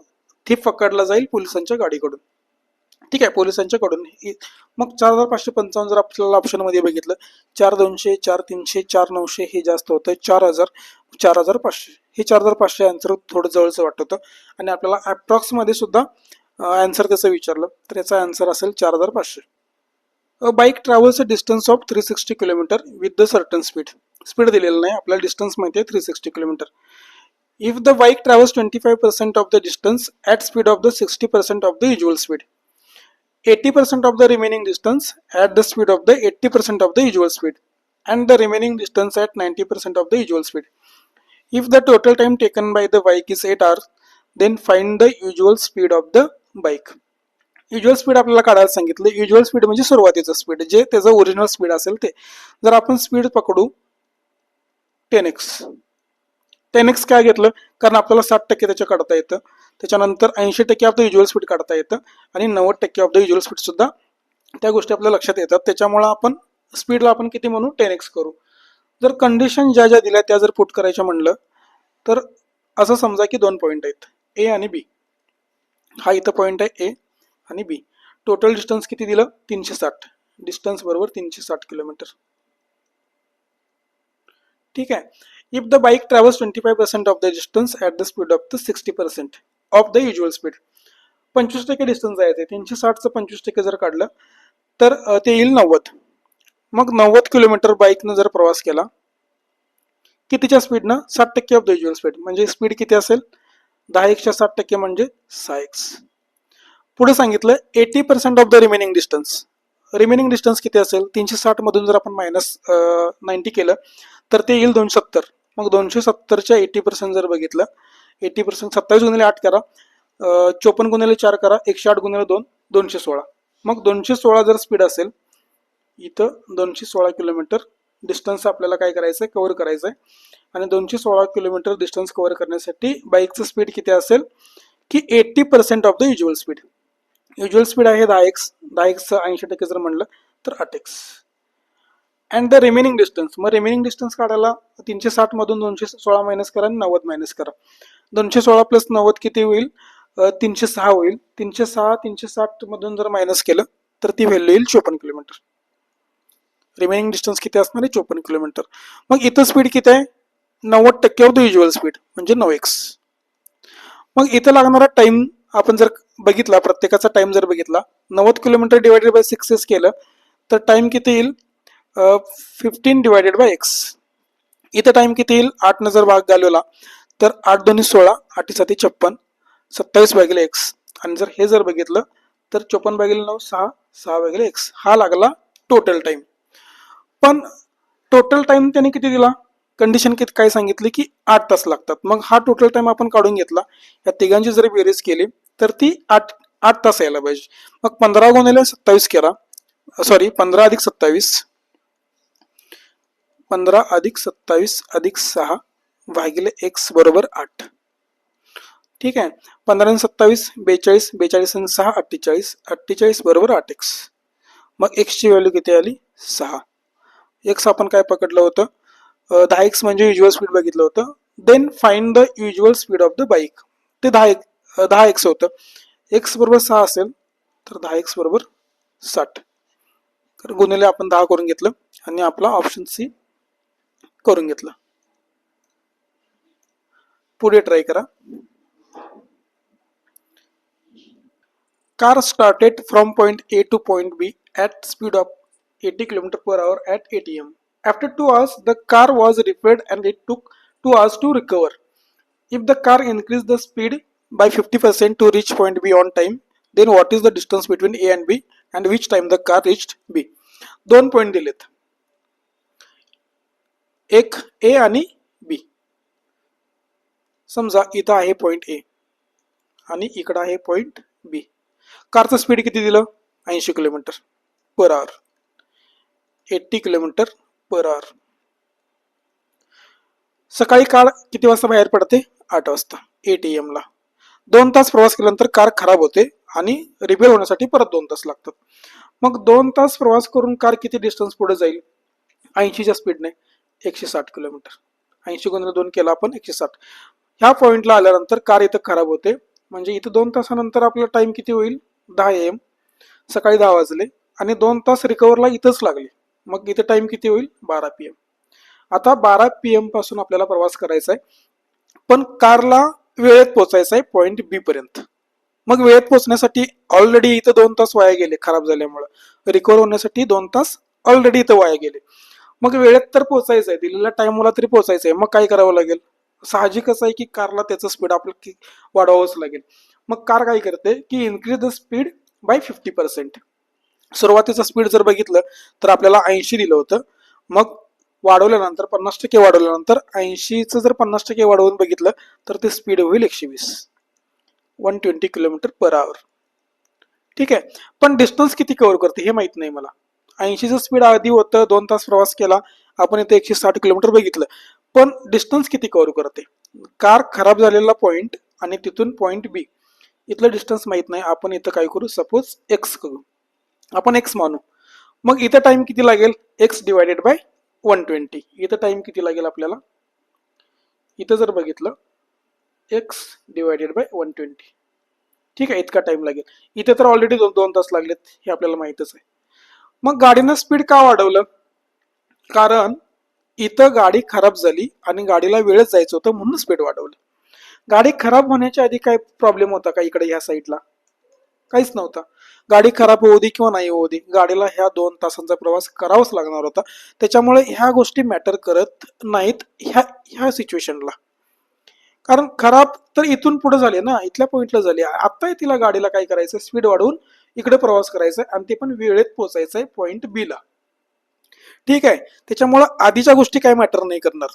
थिफ पकडला जाईल पोलिसांच्या गाडीकडून. ठीक आहे, पोलिसांच्याकडून. मग 4555 जर आपल्याला ऑप्शन मध्ये बघितलं, 4200, 4300, 4900 हे जास्त होतं, 4000, 4500. हे 4500 आन्सर थोडं जवळचं वाटत होतं आणि आपल्याला अप्रॉक्स मध्ये सुद्धा आन्सर त्याचं विचारलं तर याचा आन्सर असेल 4500. Bike travels a distance of 360 kilometre with the certain speed. Speed दिलेलं नाही, आपल्याला डिस्टन्स माहिती आहे 360 kilometre. If the bike travels 25% of the distance at speed of the 60% of the usual speed, 80% of the remaining distance at the speed of the 80% of the usual speed, and the remaining distance at 90% of the usual speed. If the total time taken by the bike is 8 hours, then find the usual speed of the bike. Usual speed आपल्याला काढायला सांगितलं. Usual speed म्हणजे सुरुवातीचं speed, जे त्याचं original speed असेल ते. जर आपण स्पीड पकडू 10x, 10x काय घेतलं, कारण आपल्याला 60% त्याच्या काढता येतं, त्याच्यानंतर 80% ऑफ द युज्युअल स्पीड काढता येतं आणि 90% ऑफ द युज्युअल स्पीड सुद्धा त्या गोष्टी आपल्या लक्षात येतात. त्याच्यामुळे आपण स्पीडला आपण किती म्हणू, 10x करू. जर कंडिशन ज्या ज्या दिल्या त्या जर पुट करायच्या म्हणलं तर असं समजा की 2 पॉईंट आहेत, ए आणि बी. हा इथं पॉईंट आहे ए आणि बी. टोटल डिस्टन्स किती दिलं, 360. डिस्टन्स बरोबर 360 किलोमीटर. ठीक आहे. If the bike travels 25% of the distance at the speed of the 60% of the usual speed. 25% distance आहे, 360चं 25% जर काढलं तर ते येईल 90. मग 90 किलोमीटर बाईकनं जर प्रवास केला कितीच्या स्पीडनं, 60% ऑफ द युज्युअल स्पीड. म्हणजे स्पीड किती असेल, 10x 60% म्हणजे 6x. पुढे सांगितलं 80% of the remaining distance. Remaining distance किती असेल, 360 मधून जर आपण -90 केलं तर ते येईल 270. मग 270च्या 80% जर बघितलं, 80% 27 गुणिले 8 करा, 54 गुणिले 4 करा, 108 गुणिले 2 216. मग 216 जर स्पीड असेल, इथं 216 किलोमीटर डिस्टन्स आपल्याला काय करायचं आहे, कव्हर करायचं आहे. आणि 216 किलोमीटर डिस्टन्स कव्हर करण्यासाठी बाईकचं स्पीड किती असेल की 80% of the usual speed. Usual speed आहे 10x, 10xचं 80% जर म्हणलं तर 8x. And the remaining distance, मग रिमेनिंग डिस्टन्स काढायला 360 मधून 216 मायनस करा आणि 90 मायनस करा. 216 प्लस 90 किती होईल, 306 होईल. 360 मधून जर मायनस केलं तर ती व्हॅल्यू येईल 54 किलोमीटर. रिमेनिंग डिस्टन्स किती असणार आहे? 54 किलोमीटर. मग इथं स्पीड किती आहे? 90% ऑफ द युज्युअल स्पीड म्हणजे 9x. मग इथं लागणारा टाइम आपण जर बघितला, प्रत्येकाचा टाइम जर बघितला, 90 किलोमीटर डिवायडेड बाय 6 केलं तर टाइम किती येईल? 15 डिवायडेड बाय x. इथं टाइम किती येईल? 8 न जर भाग घालवला तर 8 दोन्ही 16, 8 7 56, 27 भागिले x. आणि जर हे जर बघितलं तर 54 भागिले 9 6, 6 भागिले x. हा लागला टोटल टाइम. पण टोटल टाइम त्याने किती दिला? कंडिशन किती काय सांगितली की 8 तास लागतात. मग हा टोटल टाइम आपण काढून घेतला, या तिघांची जर बेरीज केली तर ती 8 तास यायला पाहिजे. मग 15 गुणिले 27 केला, सॉरी 15 अधिक 27, 15 अधिक 27 अधिक 6 भागिले x बरोबर 8. ठीक आहे. 15 आणि 27 42, 42 आणि 6 48, 48 बरोबर 8x. मग x ची व्हॅल्यू किती आली? 6. x आपण काय पकडलं होतं? 10x म्हणजे युज्युअल स्पीड बघितलं होतं. Then find the usual speed of the bike. ते 10x होतं. x बरोबर 6 असेल तर 10x बरोबर 60. तर गुणिले आपण 10 करून घेतलं आणि आपला ऑप्शन सी करून घेतला. पुढे ट्राय करा. Car started from point A to point B at speed of 80 km per hour at 8 am. After 2 hours, the car was repaired and it took 2 hours to recover. If the car increased the speed by 50% to reach point B on time, then what is the distance between A and B and which time the car reached B? 2 point दिलेत, एक A आणि B. समजा इथं आहे point A आणि इकडं आहे point B. कारचं स्पीड किती दिलं? 80 किलोमीटर पर आवर, 80 किलोमीटर पर आवर. सकाळी कार किती वाजता बाहेर पडते? 8 वाजता 8 AM ला. 2 तास प्रवास केल्यानंतर कार खराब होते आणि रिपेअर होण्यासाठी परत 2 तास लागतात. मग 2 तास प्रवास करून कार किती डिस्टन्स पुढे जाईल? 80च्या स्पीडने 160 किलोमीटर. 80 गुणिले 2 केला आपण 160. ह्या पॉइंटला आल्यानंतर कार इथं खराब होते, म्हणजे इथं 2 तासानंतर आपला टाइम किती होईल? 10 AM, सकाळी 10 वाजले आणि 2 तास रिकव्हरला इथंच लागले. मग इथे टाइम किती होईल? 12 PM. आता 12 PM पासून आपल्याला प्रवास करायचा आहे, पण कारला वेळेत पोहोचायचं आहे पॉइंट बी पर्यंत. मग वेळेत पोहोचण्यासाठी ऑलरेडी इथं 2 तास वाया गेले खराब झाल्यामुळे. रिकव्हर होण्यासाठी 2 तास ऑलरेडी इथं वाया गेले. मग वेळेत तर पोहोचायचं आहे, दिलेल्या टाइमला तरी पोहोचायचं आहे. मग काय करावं लागेल? साहजिकच आहे की कारला त्याचं स्पीड आपलं वाढवावंच लागेल. मग कार काय करते की इन्क्रीज द स्पीड बाय 50%. सुरुवातीचं स्पीड जर बघितलं तर आपल्याला 80 दिलं होतं. मग वाढवल्यानंतर 50% वाढवल्यानंतर 80चं जर 50% वाढवून बघितलं तर ते स्पीड होईल 120, 120 किलोमीटर पर आवर. ठीक आहे. पण डिस्टन्स किती कव्हर करते हे माहित नाही मला. 80चं स्पीड आधी होतं, 2 तास प्रवास केला आपण, इथे 160 किलोमीटर बघितलं. पण डिस्टन्स किती कव्हर करते? कार खराब झालेला पॉइंट आणि तिथून पॉइंट बी, इथलं डिस्टन्स माहित नाही. आपण इथं काय करू? सपोज एक्स करू, आपण एक्स मानू. मग इथं टाइम किती लागेल? X divided by 120. इथं टाइम किती लागेल आपल्याला? इथं जर बघितलं एक्स डिवायडेड बाय 120. ठीक आहे, इतका टाइम लागेल. इथे तर ऑलरेडी 2 तास लागलेत, हे आपल्याला माहितच आहे. मग गाडीनं स्पीड का वाढवलं? कारण इथं गाडी खराब झाली आणि गाडीला वेळच जायचं होतं म्हणून स्पीड वाढवलं. गाडी खराब होण्याच्या आधी काय प्रॉब्लेम होता का इकडे ह्या साईडला? काहीच नव्हता. गाडी खराब होऊ दे किंवा नाही होऊ दे, गाडीला ह्या 2 तासांचा प्रवास करावाच लागणार होता. त्याच्यामुळे ह्या गोष्टी मॅटर करत नाहीत ह्या सिच्युएशनला. कारण खराब तर इथून पुढे झाले ना, इथल्या पॉइंटला झाले. आता तिला गाडीला काय करायचं? स्पीड वाढवून इकडे प्रवास करायचा आणि ते पण वेळेत पोहोचायचंय पॉइंट बी ला. ठीक आहे. त्याच्यामुळं आधीच्या गोष्टी काय मॅटर नाही करणार.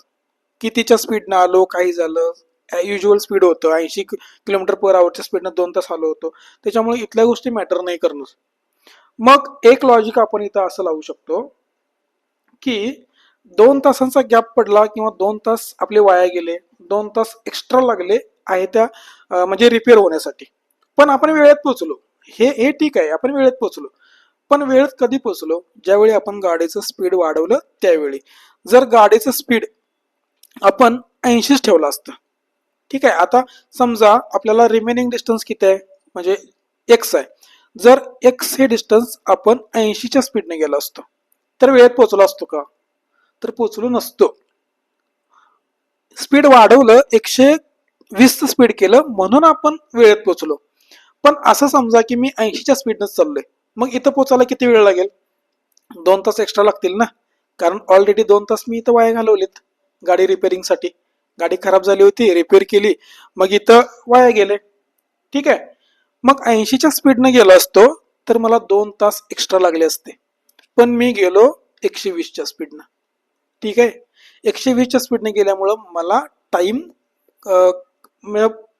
कितीच्या स्पीडनं आलो, काही झालं, युज्युअल स्पीड होतं 80 किलोमीटर पर आवरच्या स्पीडनं 2 तास आलो होतो, त्याच्यामुळे इथल्या गोष्टी मॅटर नाही करणार. मग एक लॉजिक आपण इथं असं लावू शकतो की 2 तासांचा गॅप पडला किंवा 2 तास आपले वाया गेले, 2 तास एक्स्ट्रा लागले आहे त्या म्हणजे रिपेअर होण्यासाठी, पण आपण वेळेत पोहोचलो. हे ठीक आहे, आपण वेळेत पोहोचलो. पण वेळेत कधी पोहोचलो? ज्यावेळी आपण गाडीचं स्पीड वाढवलं त्यावेळी. जर गाडीचं स्पीड आपण 80 ठेवलं असतं, ठीक आहे. आता समजा आपल्याला रिमेनिंग डिस्टन्स किती आहे, म्हणजे एक्स आहे. जर एक्स हे डिस्टन्स आपण 80च्या स्पीडने गेलो असतो तर वेळेत पोहोचलो असतो का? तर पोहोचलो नसतो. स्पीड वाढवलं, 120चं स्पीड केलं म्हणून आपण वेळेत पोहोचलो. पण असं समजा की मी 80च्या स्पीडनं चाललोय, मग इथं पोहोचायला किती वेळ लागेल? 2 तास एक्स्ट्रा लागतील ना, कारण ऑलरेडी 2 तास मी इथं वाया घालवलेत गाडी रिपेअरिंगसाठी. गाडी खराब झाली होती, रिपेअर केली, मग इथं वाया गेले. ठीक आहे. मग 80च्या स्पीडनं गेलो असतो तर मला 2 तास एक्स्ट्रा लागले असते, पण मी गेलो 120च्या स्पीडनं. ठीक आहे. 120च्या स्पीडने गेल्यामुळं मला टाइम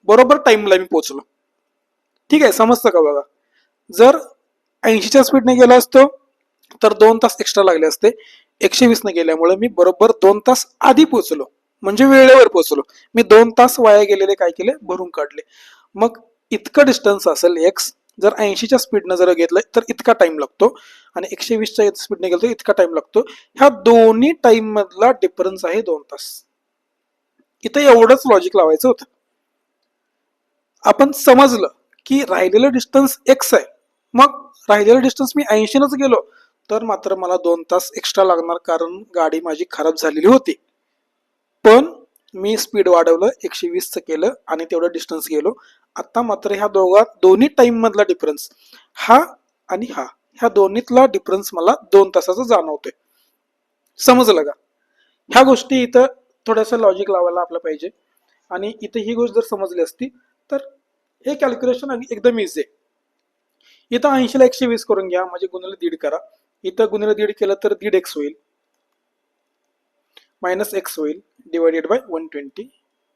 बरोबर टाइमला मी पोहोचलो. ठीक आहे, समजतं का बघा? जर 80च्या स्पीडने गेलो असतो तर 2 तास एक्स्ट्रा लागले असते. 120 ने गेल्यामुळे मी बरोबर 2 तास आधी पोहोचलो, म्हणजे वेळेवर पोहोचलो. मी 2 तास वाया गेलेले काय केले, भरून काढले. मग इतकं डिस्टन्स असेल एक्स, जर 80च्या स्पीडनं जर घेतलं तर इतका टाइम लागतो, आणि 120च्या स्पीडने गेलो तर इतका टाइम लागतो. ह्या दोन्ही टाइम मधला डिफरन्स आहे 2 तास. इथं एवढंच लॉजिक लावायचं होतं. आपण समजलं की राहिलेलं डिस्टन्स एक्स आहे, मग राहिलेलं डिस्टन्स मी 80नच गेलो तर मात्र मला 2 तास एक्स्ट्रा लागणार, कारण गाडी माझी खराब झालेली होती. पण मी स्पीड वाढवलं, 120चं केलं आणि तेवढं डिस्टन्स गेलो. आता मात्र ह्या दोन्ही टाइम मधला डिफरन्स, हा आणि हा, ह्या दोन्हीतला डिफरन्स मला 2 तासाचा जाणवतोय. समजलं का? ह्या गोष्टी इथं थोडंसं लॉजिक लावायला आपलं पाहिजे. आणि इथं ही गोष्ट जर समजली असती तर हे कॅल्क्युलेशन एकदम इझी आहे. इथं 80ला 120 करून घ्या, म्हणजे गुणिले 1.5 करा. इथं गुणिले 1.5 केलं तर 1.5x होईल, मायनस एक्स होईल, divided by 120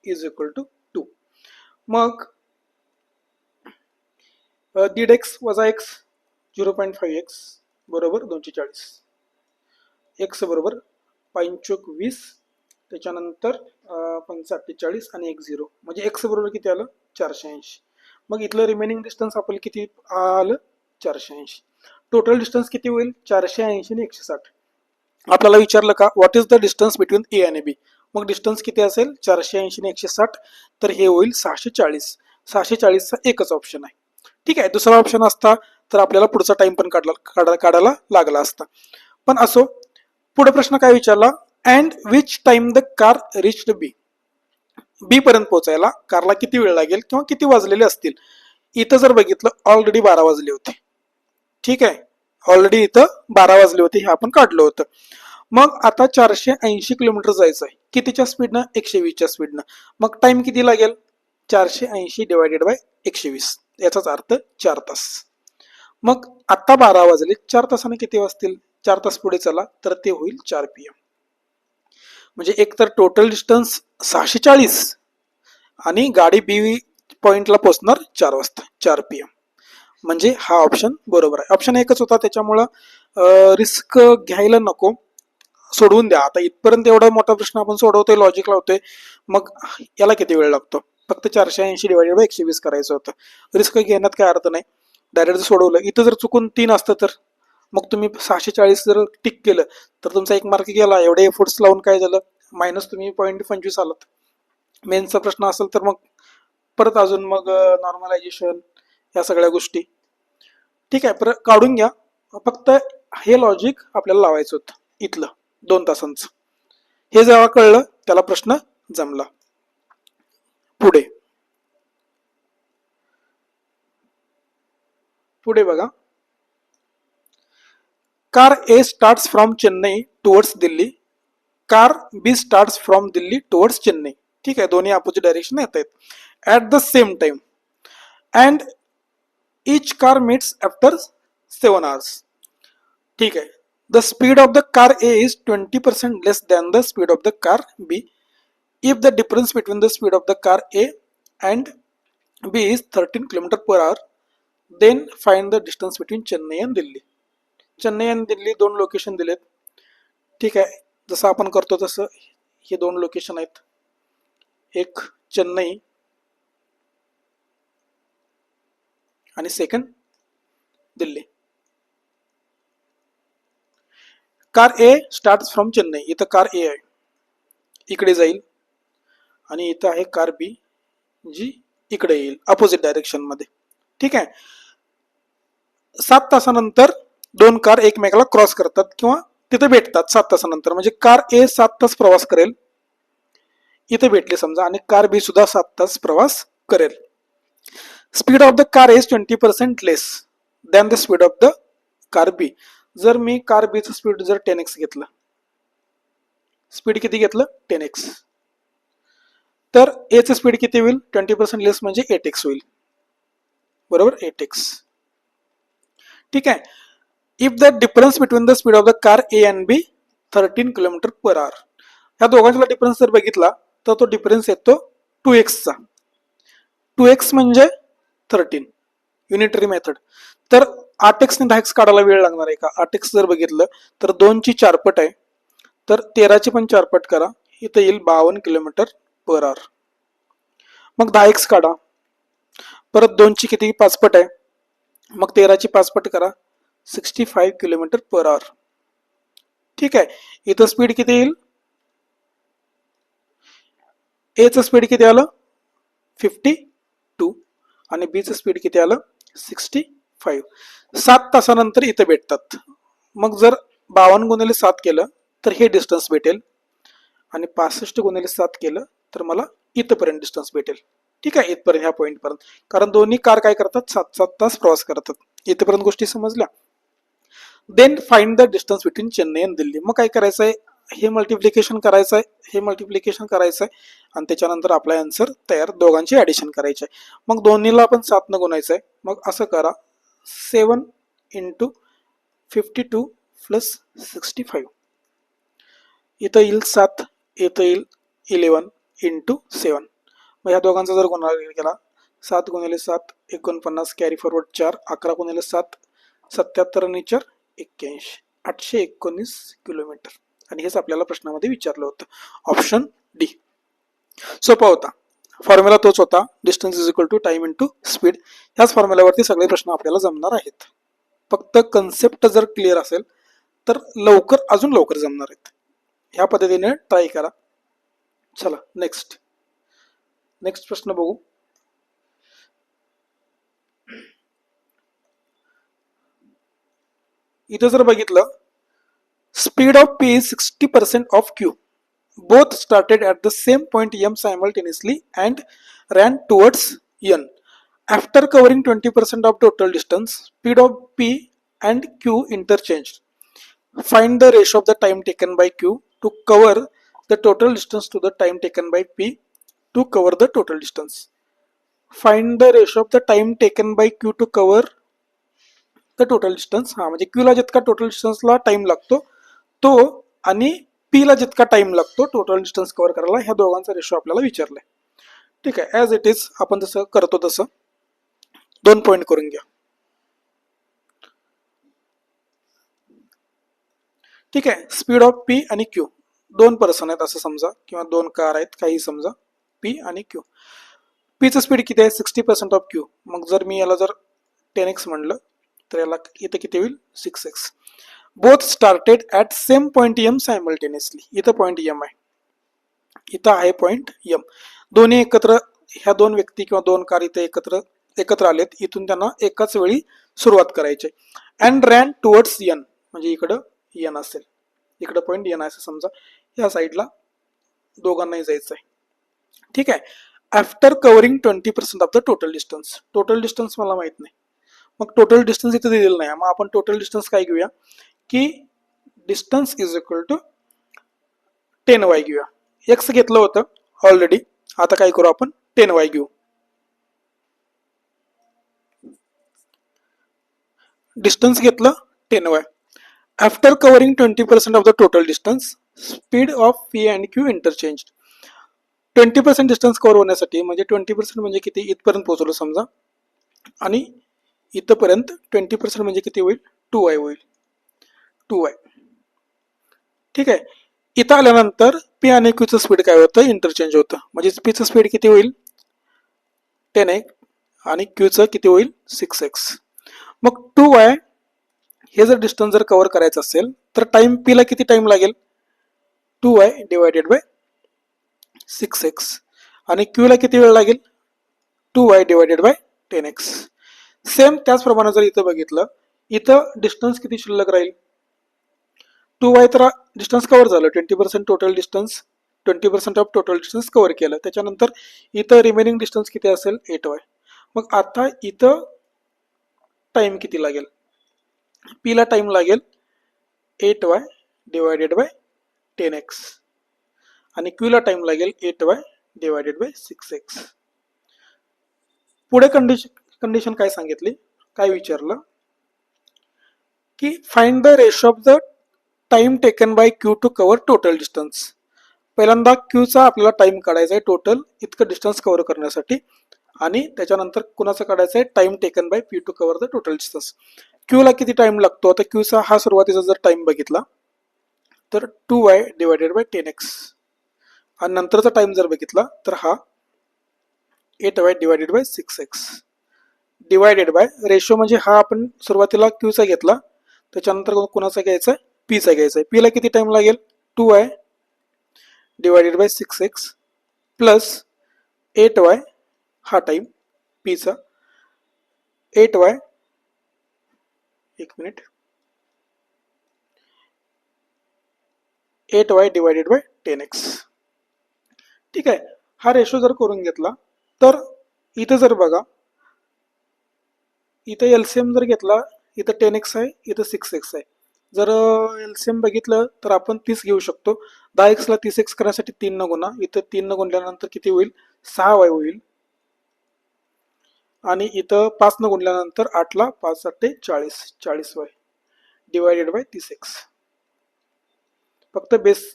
is equal to 2. मग 1.5x वजा x 0.5x बरोबर 240. एक्स बरोबर 5 त्याच्यानंतर 5 आणि 1 0, म्हणजे एक्स बरोबर किती आलं, 480. मग इथलं रिमेनिंग डिस्टन्स आपल्याला किती आलं, 480. टोटल डिस्टन्स किती होईल, 480 आणि 160. आपल्याला विचारलं का what is the distance between A आणि बी, मग डिस्टन्स किती असेल, 480 आणि 160, तर हे होईल 640. 640चा एकच ऑप्शन आहे. ठीक आहे. दुसरा ऑप्शन असता तर आपल्याला पुढचा टाइम पण काढायला लागला असता. पण असो, पुढे प्रश्न काय विचारला, and which time the car reached B. B पर्यंत पोहोचायला कारला किती वेळ लागेल किंवा किती वाजलेले असतील. इथं जर बघितलं ऑलरेडी 12 वाजले होते. ठीक आहे, ऑलरेडी इथं 12 वाजले होते, हे आपण काढलं होतं. मग आता 480 किलोमीटर जायचं आहे, कितीच्या स्पीडनं, 120च्या स्पीडनं. मग टाइम किती लागेल, 480 डिवायडेड बाय 120, याचाच अर्थ 4 तास. मग आता 12 वाजले, 4 तासाने किती वाजतील, 4 तास पुढे चला तर ते होईल 4 PM. म्हणजे एक तर टोटल डिस्टन्स 640 आणि गाडी बी पॉइंटला पोहोचणार 4 वाजता, 4 PM. म्हणजे हा ऑप्शन बरोबर आहे. ऑप्शन एकच होता, त्याच्यामुळं रिस्क घ्यायला नको, सोडवून द्या. आता इथपर्यंत एवढा मोठा प्रश्न आपण सोडवतोय, लॉजिक लावतोय, मग याला किती वेळ लागतो, फक्त 480 डिवायडेड बाय 120 करायचं होतं. रिस्क घेण्यात काय अर्थ नाही, डायरेक्ट सोडवलं. इथं जर चुकून 3 असतं तर मग तुम्ही 640 जर टिक केलं तर तुमचा 1 मार्क गेला. एवढे एफर्ट्स लावून काय झालं, मायनस तुम्ही 0.25 आलात. मेनचा प्रश्न असेल तर मग परत अजून मग नॉर्मलायझेशन, या सगळ्या गोष्टी. ठीक आहे, परत काढून घ्या. फक्त हे लॉजिक आपल्याला लावायचं होतं इथलं 2 तासांचं. हे जेव्हा कळलं त्याला प्रश्न जमला. पुढे पुढे बघा, car A starts from Chennai towards Delhi, car B starts from Delhi towards Chennai. ठीक आहे, दोन्ही अपोजिट डायरेक्शन येत आहेत at the same time, and each car meets after 7 hours. ठीक है. The speed of the car A is 20% less than the speed of the car B. If the difference between the speed of the car A and B is 13 km per hour, then find the distance between Chennai and Delhi. Chennai आणि दिल्ली दोन location दिलेत. ठीक आहे, जसं आपण करतो तसं हे दोन लोकेशन आहेत, एक चेन्नई आणि second Delhi. Car A start from Chennai, इथं कार ए आहे, इकडे जाईल, आणि इथं आहे कार बी, जी इकडे येईल अपोजिट डायरेक्शन मध्ये. ठीक आहे. 7 तासानंतर दोन कार एकमेकाला क्रॉस करतात किंवा तिथे भेटतात 7 तासानंतर. म्हणजे कार ए 7 तास प्रवास करेल, इथे भेटले समजा, आणि कार बी सुद्धा 7 तास प्रवास करेल. Speed of the car is 20% less than the speed of the car B. जर मी कार बीचं स्पीड जर 10x घेतलं, स्पीड किती घेतलं 10x, तर एचं स्पीड किती होईल 20% लेस म्हणजे 8x होईल. बरोबर 8x. ठीक आहे. If the difference between the speed of the car A and B 13 km/h. ह्या दोघांचा डिफरन्स जर बघितला तर तो डिफरन्स येतो 2x चा. 2x म्हणजे 13 युनिटरी मेथड. तर 8x ने 10x काढायला वेळ लागणार आहे का? 8x जर बघितलं तर 2 ची 4 पट आहे, तर 13 ची पण 4 पट करा, इथे येईल 52 km/h. मग 10x काढा, परत 2 ची किती 5 पट आहे, मग 13 ची 5 पट करा, 65 km/h. ठीक आहे. इथं स्पीड किती येईल, ए चं स्पीड किती आलं 52 आणि बी चं स्पीड किती आलं 65. 7 तासानंतर इथं भेटतात. मग जर 52 गुणिले 7 केलं तर हे डिस्टन्स भेटेल, आणि 65 गुणिले 7 केलं तर मला इथपर्यंत डिस्टन्स भेटेल. ठीक आहे, इथपर्यंत ह्या पॉईंट पर्यंत. कारण दोन्ही कार काय करतात 7-7 तास प्रवास करतात. इथपर्यंत गोष्टी समजल्या. Then find the distance between Chennai आणि दिल्ली. मग काय करायचं आहे, हे मल्टिप्लिकेशन करायचं आहे, हे मल्टिप्लिकेशन करायचं आहे, आणि त्याच्यानंतर आपला आन्सर तयार, दोघांची ऍडिशन करायची आहे. मग दोन्हीला आपण 7 न गुणायचं आहे. मग असं करा, 7 × 52 + 65. इथं येईल 7, इथं येईल 11 × 7. मग ह्या दोघांचा जर गुणाकार केला, 7 गुणिले 7 49, कॅरी फॉरवर्ड 4, 11 गुणिले 7 77 आणि 4 81, 819 किलोमीटर. आणि हेच आपल्याला प्रश्नामध्ये विचारलं होतं. Option D. सोपा होता. फॉर्म्युला तोच होता, distance is equal to time into speed. ह्याच फॉर्म्युल्यावरती सगळे प्रश्न आपल्याला जमणार आहेत. फक्त कन्सेप्ट जर क्लिअर असेल तर लवकर, अजून लवकर जमणार आहेत. ह्या पद्धतीने ट्राय करा. चला नेक्स्ट प्रश्न बघू. इथं जर बघितलं, speed of P is 60% of Q. Both started at the same point M simultaneously and ran towards N. After covering 20% of total distance, speed of P and Q interchange. Find the ratio of the time taken by Q to cover the total distance to the time taken by P to cover the total distance. Find the ratio of the time taken by Q to cover the total distance. हा म्हणजे Q ला जितका total डिस्टन्सला time लागतो तो, आणि P ला जितका time लागतो टोटल डिस्टन्स कव्हर करायला, ह्या दोघांचा रेशो आपल्याला विचारलाय. ठीक आहे, ॲज इट इज आपण जसं करतो तसं 2 पॉईंट करून घ्या. ठीक आहे. स्पीड ऑफ पी आणि क्यू, 2 पर्सन आहेत असं समजा, किंवा 2 कार आहेत काही समजा, पी आणि क्यू. पीचं स्पीड किती आहे 60% ऑफ क्यू. मग जर मी याला जर 10x म्हणलं तर याला इथं किती होईल 6x. Both started at same point M simultaneously. इथं पॉइंट एम आहे, इथं आहे पॉइंट एम. दोन्ही एकत्र, ह्या 2 व्यक्ती किंवा 2 कार इथे एकत्र आलेत. इथून त्यांना एकाच वेळी सुरुवात करायची. अँड रॅन टुवर्ड्स एन, म्हणजे इकडं एन असेल, इकडं पॉइंट एन आहे असं समजा, या साईडला दोघांनाही जायचं आहे. ठीक आहे. After covering 20% of the total distance. Total distance मला माहित नाही, मग टोटल डिस्टन्स इथे दिलेलं नाही. मग आपण टोटल डिस्टन्स काय घेऊया की distance is equal to 10y घेऊया. एक्स घेतलं होतं ऑलरेडी, आता काय करू आपण 10y घेऊ. डिस्टन्स घेतलं 10y. After covering 20% of the total distance, speed of P and Q interchange. 20% distance cover होण्यासाठी, म्हणजे 20% म्हणजे किती, इथपर्यंत पोहोचलो समजा, आणि इथपर्यंत 20% म्हणजे किती होईल 2y होईल, 2y. ठीक आहे. इथं आल्यानंतर पी आणि क्यूचं स्पीड काय होतं इंटरचेंज होतं, म्हणजे पीचं स्पीड किती होईल 10x आणि क्यूचं किती होईल 6x. मग 2y हे जर डिस्टन्स जर कव्हर करायचं असेल तर टाइम पी ला किती टाइम लागेल 2y डिवायडेड बाय 6x, आणि क्यू ला किती वेळ लागेल 2y divided by 10x. Same त्याचप्रमाणे जर इथं बघितलं, इथं डिस्टन्स किती शिल्लक राहील? 2y तर डिस्टन्स कव्हर झालं, 20% total distance, 20% of total distance cover केलं. त्याच्यानंतर इथं रिमेनिंग डिस्टन्स किती असेल? 8y. मग आता इथं टाइम किती लागेल? p ला टाइम लागेल 8y डिवायडेड बाय 10x आणि q ला टाइम लागेल 8y डिवायडेड बाय 6x. पुढे कंडिशन काय सांगितली, काय विचारलं की find the ratio of the time taken by Q to cover total distance. पहिल्यांदा क्यूचा आपल्याला टाइम काढायचा आहे टोटल इतकं डिस्टन्स कव्हर करण्यासाठी, आणि त्याच्यानंतर कुणाचं काढायचं आहे? Time taken by Q to cover the total distance. क्यूला किती टाइम लागतो? आता क्यूचा हा सुरुवातीचा जर टाइम बघितला तर 2y डिवायडेड बाय 10x, आणि नंतरचा टाइम जर बघितला तर हा 8y divided by 6x divided by ratio, म्हणजे हा आपण सुरुवातीला क्यूचा घेतला, त्याच्यानंतर कुणाचा घ्यायचा आहे? पीचा घ्यायचा आहे. पीला किती टाइम लागेल? 2y divided by 6x plus 8y हा टाइम पीचा, 8y, एक minute, 8y divided by 10x. ठीक आहे. हा रेशो जर करून घेतला तर इथं जर बघा, इथं एलसीएम जर घेतला, इथं 10x आहे, इथं 6x आहे. जर एलसीएम बघितलं तर आपण 30 घेऊ शकतो. 10x ला 30x करण्यासाठी 3 न गुणा, इथं 3 न गुणल्यानंतर किती होईल? 6y होईल, आणि इथं 5 न गुणल्यानंतर 8 ला 5 8 40, 40y डिवायडेड बाय 30x. फक्त बेस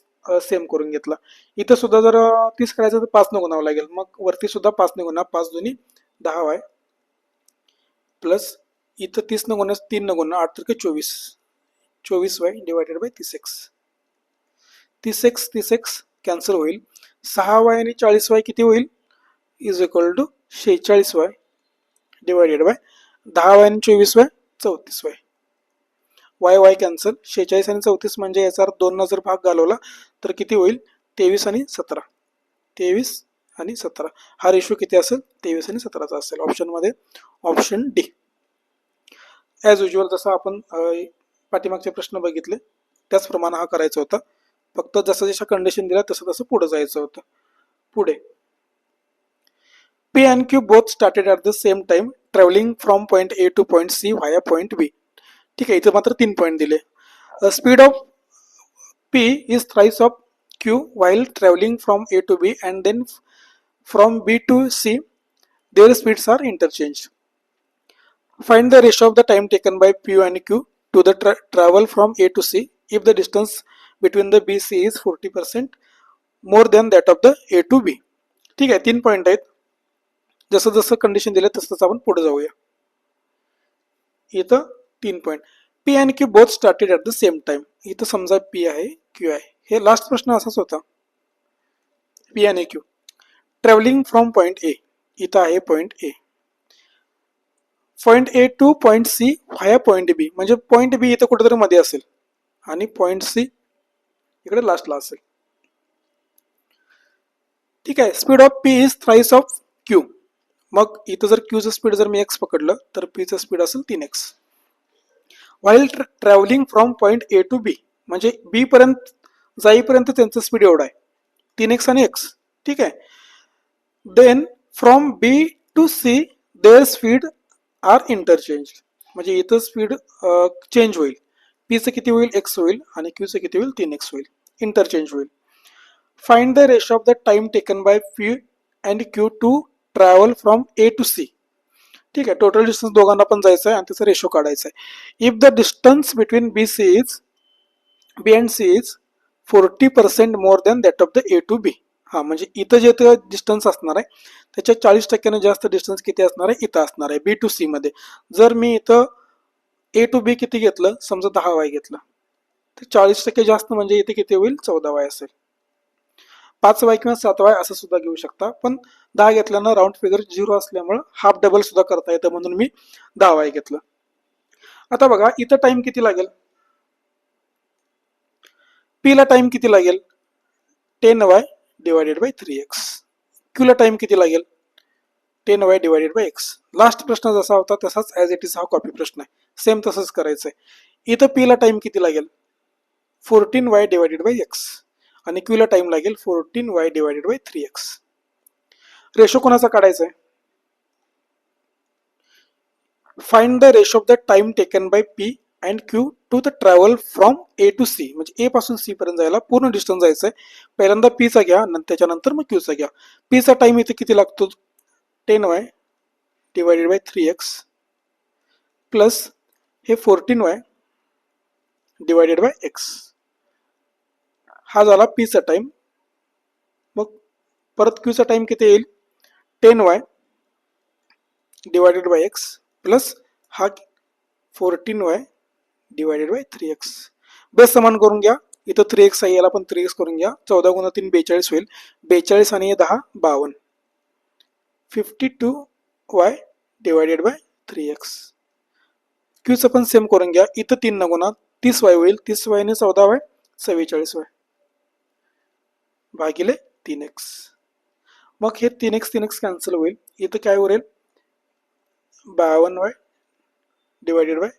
सेम करून घेतला. इथं सुद्धा जर 30 करायचं तर 5 न गुणावं लागेल, मग वरती सुद्धा 5 न गुणा, 5 दुनी 10y प्लस इथं 30 न गुणा 3 न गुणा 8 तर 24, 24y divided by 30x. 30x 30x cancel होईल, 6y आणि 40y किती होईल? Is equal to 46y divided by 10y आणि 24y 34y. Y Y cancel, 46 आणि 34 म्हणजे याचा 2 न जर भाग घालवला तर किती होईल? 23 आणि 17, 23 आणि 17. हा रेशो किती असेल? 23 आणि 17चा असेल. ऑप्शनमध्ये ऑप्शन डी. ॲज युजल जसं आपण पाठीमागचे प्रश्न बघितले त्याचप्रमाणे हा करायचा होता, फक्त जसं जशा कंडिशन दिल्या तसं तसं पुढे जायचं होतं. पुढे P and Q both started at the same time traveling from point A to point C via point B. ठीक आहे, इथं मात्र 3 पॉईंट दिले. Speed of P is thrice of Q while traveling from A to B and then from B to C their speeds are interchanged. Find the ratio of the time taken by P and Q to the travel from A to C if the distance between the B C is 40% more than that of the A to B. ठीक आहे, 3 point आहेत. जसं जसं condition दिलं तसं तसं आपण पुढे जाऊया. इथं 3 point. P and Q both started at the same time. इथं समजा P आहे, Q आहे. हे लास्ट प्रश्न असाच होता. P आणि Q travelling from point A, इथं आहे point A, point A to point C via point B, म्हणजे पॉईंट बी इथं कुठेतरी मध्ये असेल आणि पॉईंट सी इकडे लास्टला असेल. ठीक आहे. Speed of P is thrice of Q. मग इथं जर क्यूचं स्पीड जर मी एक्स पकडलं तर पीचं स्पीड असेल 3x. While travelling from point A to B, म्हणजे बी पर्यंत जाईपर्यंत त्यांचं स्पीड एवढा आहे 3x आणि x. ठीक आहे. Then from B to C their speed are interchange, म्हणजे इथं स्पीड चेंज होईल. पीचं किती होईल? x होईल, आणि क्यूचं किती होईल? 3x होईल, इंटरचेंज होईल. Find the ratio of the time taken by P and Q to travel from A to C. ठीक आहे, टोटल डिस्टन्स दोघांना पण जायचं आहे आणि त्याचा रेशो काढायचा आहे. If the distance between B and C is 40% more than that of the A to B. हा, म्हणजे इथं जे डिस्टन्स असणार आहे त्याच्या 40% जास्त डिस्टन्स किती असणार आहे? इथं असणार आहे बी टू सी मध्ये. जर मी इथं ए टू बी किती घेतलं, समजा 10y घेतलं, तर 40% जास्त म्हणजे इथे किती होईल? 14y असेल. 5y किंवा 7y असं सुद्धा घेऊ शकता, पण 10 घेतल्यानं राऊंड फिगर 0 असल्यामुळे हाफ डबल सुद्धा करता येतं, म्हणून मी 10y घेतलं. आता बघा इथं टाइम किती लागेल? P ला टाइम किती लागेल? 10y divided by 3x. Q ला टाइम किती लागेल? 10 Y divided by x. Last प्रश्न जसा होता तसाच ॲज इट इज हा कॉपी प्रश्न आहे. सेम तसंच करायचं आहे. इथं पीला टाइम किती लागेल? 14 वाय डिवायडेड बाय एक्स आणि क्यूला टाइम लागेल 14 Y divided by 3x. Ratio कोणाचा काढायचा आहे? Find the ratio of the time taken by P and Q to the travel from A to C. म्हणजे ए पासून सी पर्यंत जायला पूर्ण डिस्टन्स जायचं आहे. पहिल्यांदा पीचा घ्या, त्याच्यानंतर मग क्यूचा घ्या. पीचा टाइम इथे किती लागतो? 10 Y divided by 3x plus हे 14 वाय डिवायडेड बाय एक्स. हा झाला पीचा टाइम. मग परत क्यूचा टाइम किती येईल? 10 Y divided by x plus हा 14 Y divided by 3x. Base समान करून घ्या. इथं 3x आहे, याला पण 3x करून घ्या. 14 गुणा 3 42 होईल. 42 आणि 10 52. 52 वाय डिवायडेड बाय 3x. क्यूचं पण सेम करून घ्या. इथं 3 न गुणा 30 वाय होईल. 30 वाय ने 14 वाय 44 वाय भागिले 3x. मग हे 3x कॅन्सल होईल. इथं काय उरेल? 52 वाय डिवायडेड बाय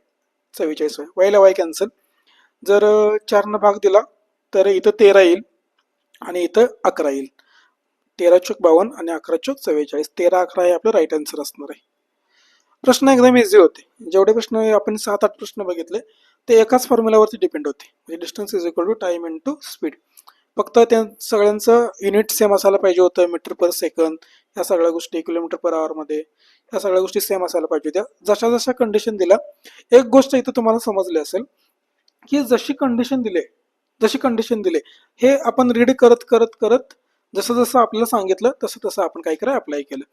44 वाय. वायला वाय कॅन्सल. जर 4 न भाग दिला तर इथं 13 येईल आणि इथं 11 येईल. 13 चोक 52 आणि 11 चोक 44. 13 11 हे आपलं राईट आन्सर असणार आहे. प्रश्न एकदम इझी होते. जेवढे प्रश्न आपण 7-8 प्रश्न बघितले ते एकाच फॉर्म्युलावरती डिपेंड होते. म्हणजे distance is equal to time into speed. फक्त त्या सगळ्यांचं युनिट सेम असायला पाहिजे होतं. मीटर पर सेकंद या सगळ्या गोष्टी, किलोमीटर पर आवर मध्ये या सगळ्या गोष्टी सेम असायला पाहिजे होत्या. जशा जशा कंडिशन दिल्या, एक गोष्ट इथं तुम्हाला समजली असेल की जशी कंडिशन दिले हे आपण रीड करत करत करत जसं जसं आपल्याला सांगितलं तसं तसं आपण काय करा अप्लाय केलं.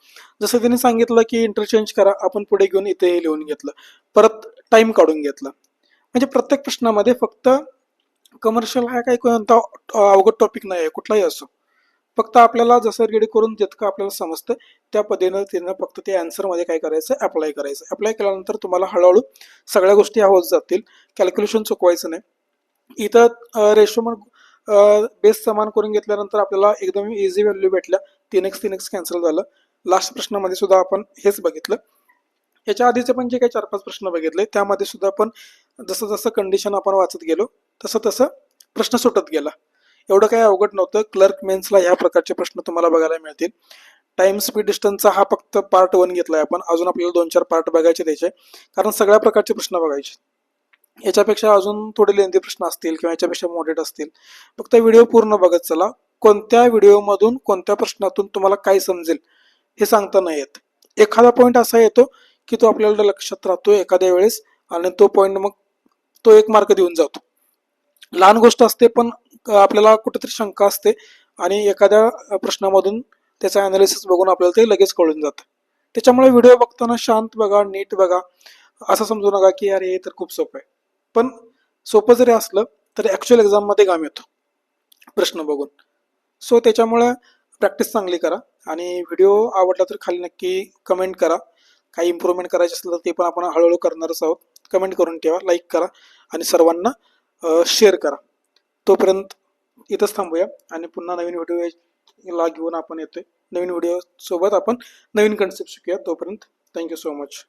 जसं त्यांनी सांगितलं की इंटरचेंज करा, आपण पुढे घेऊन इथे हे लिहून घेतलं. परत टाइम काढून घेतला. म्हणजे प्रत्येक प्रश्नामध्ये फक्त कमर्शियल हा काही कोणता अवघड टॉपिक नाही आहे, कुठलाही असो. फक्त आपल्याला जसं रीड करून जितकं आपल्याला समजतं त्या पद्धतीनं त्यांना फक्त ते आन्सरमध्ये काय करायचं? अप्लाय करायचं. अप्लाय केल्यानंतर तुम्हाला हळूहळू सगळ्या गोष्टी होत जातील. कॅल्क्युलेशन चुकवायचं नाही. इथं रेशो म्हणून बेस समान करून घेतल्यानंतर आपल्याला एकदम इझी व्हॅल्यू भेटल्या. 3x कॅन्सल झालं. लास्ट प्रश्नामध्ये सुद्धा आपण हेच बघितलं. याच्या आधीचे पण जे काही 4-5 प्रश्न बघितले त्यामध्ये सुद्धा आपण जसं जसं कंडिशन आपण वाचत गेलो तसं तसं प्रश्न सुटत गेला. एवढं काही अवघड नव्हतं. क्लर्क मेन्सला ह्या प्रकारचे प्रश्न तुम्हाला बघायला मिळतील. टाइम स्पीड डिस्टन्सचा हा फक्त पार्ट 1 घेतलाय आपण. अजून आपल्याला 2-4 पार्ट बघायचे त्याचे, कारण सगळ्या प्रकारचे प्रश्न बघायचे. याच्यापेक्षा अजून थोडे लेंथी प्रश्न असतील किंवा याच्यापेक्षा मोठे असतील. फक्त व्हिडिओ पूर्ण बघत चला. कोणत्या व्हिडिओमधून कोणत्या प्रश्नातून तुम्हाला काय समजेल हे सांगता नाही येत. एखादा पॉईंट असा येतो की तो आपल्याला लक्षात राहतो एखाद्या वेळेस आणि तो पॉईंट मग तो 1 मार्क देऊन जातो. लहान गोष्ट असते पण आपल्याला कुठेतरी शंका असते आणि एखाद्या प्रश्नामधून त्याचा अनालिसिस बघून आपल्याला ते लगेच कळून जातं. त्याच्यामुळे व्हिडिओ बघताना शांत बघा, नीट बघा. असं समजू नका की यार हे तर खूप सोपं आहे. पण सोपं जरी असलं तरी ऍक्च्युअल एक्झाम मध्ये काम येतो प्रश्न बघून. सो त्याच्यामुळे प्रॅक्टिस चांगली करा आणि व्हिडिओ आवडला तर खाली नक्की कमेंट करा. काही इम्प्रूव्हमेंट करायचे असेल तर ते पण आपण हळूहळू करणारच आहोत. कमेंट करून ठेवा, लाईक करा आणि सर्वांना शेअर करा. तोपर्यंत इथंच थांबूया आणि पुन्हा नवीन व्हिडिओ ला घेऊन आपण येतोय. नवीन व्हिडिओ सोबत आपण नवीन कन्सेप्ट शिकूया. तोपर्यंत थँक्यू सो मच.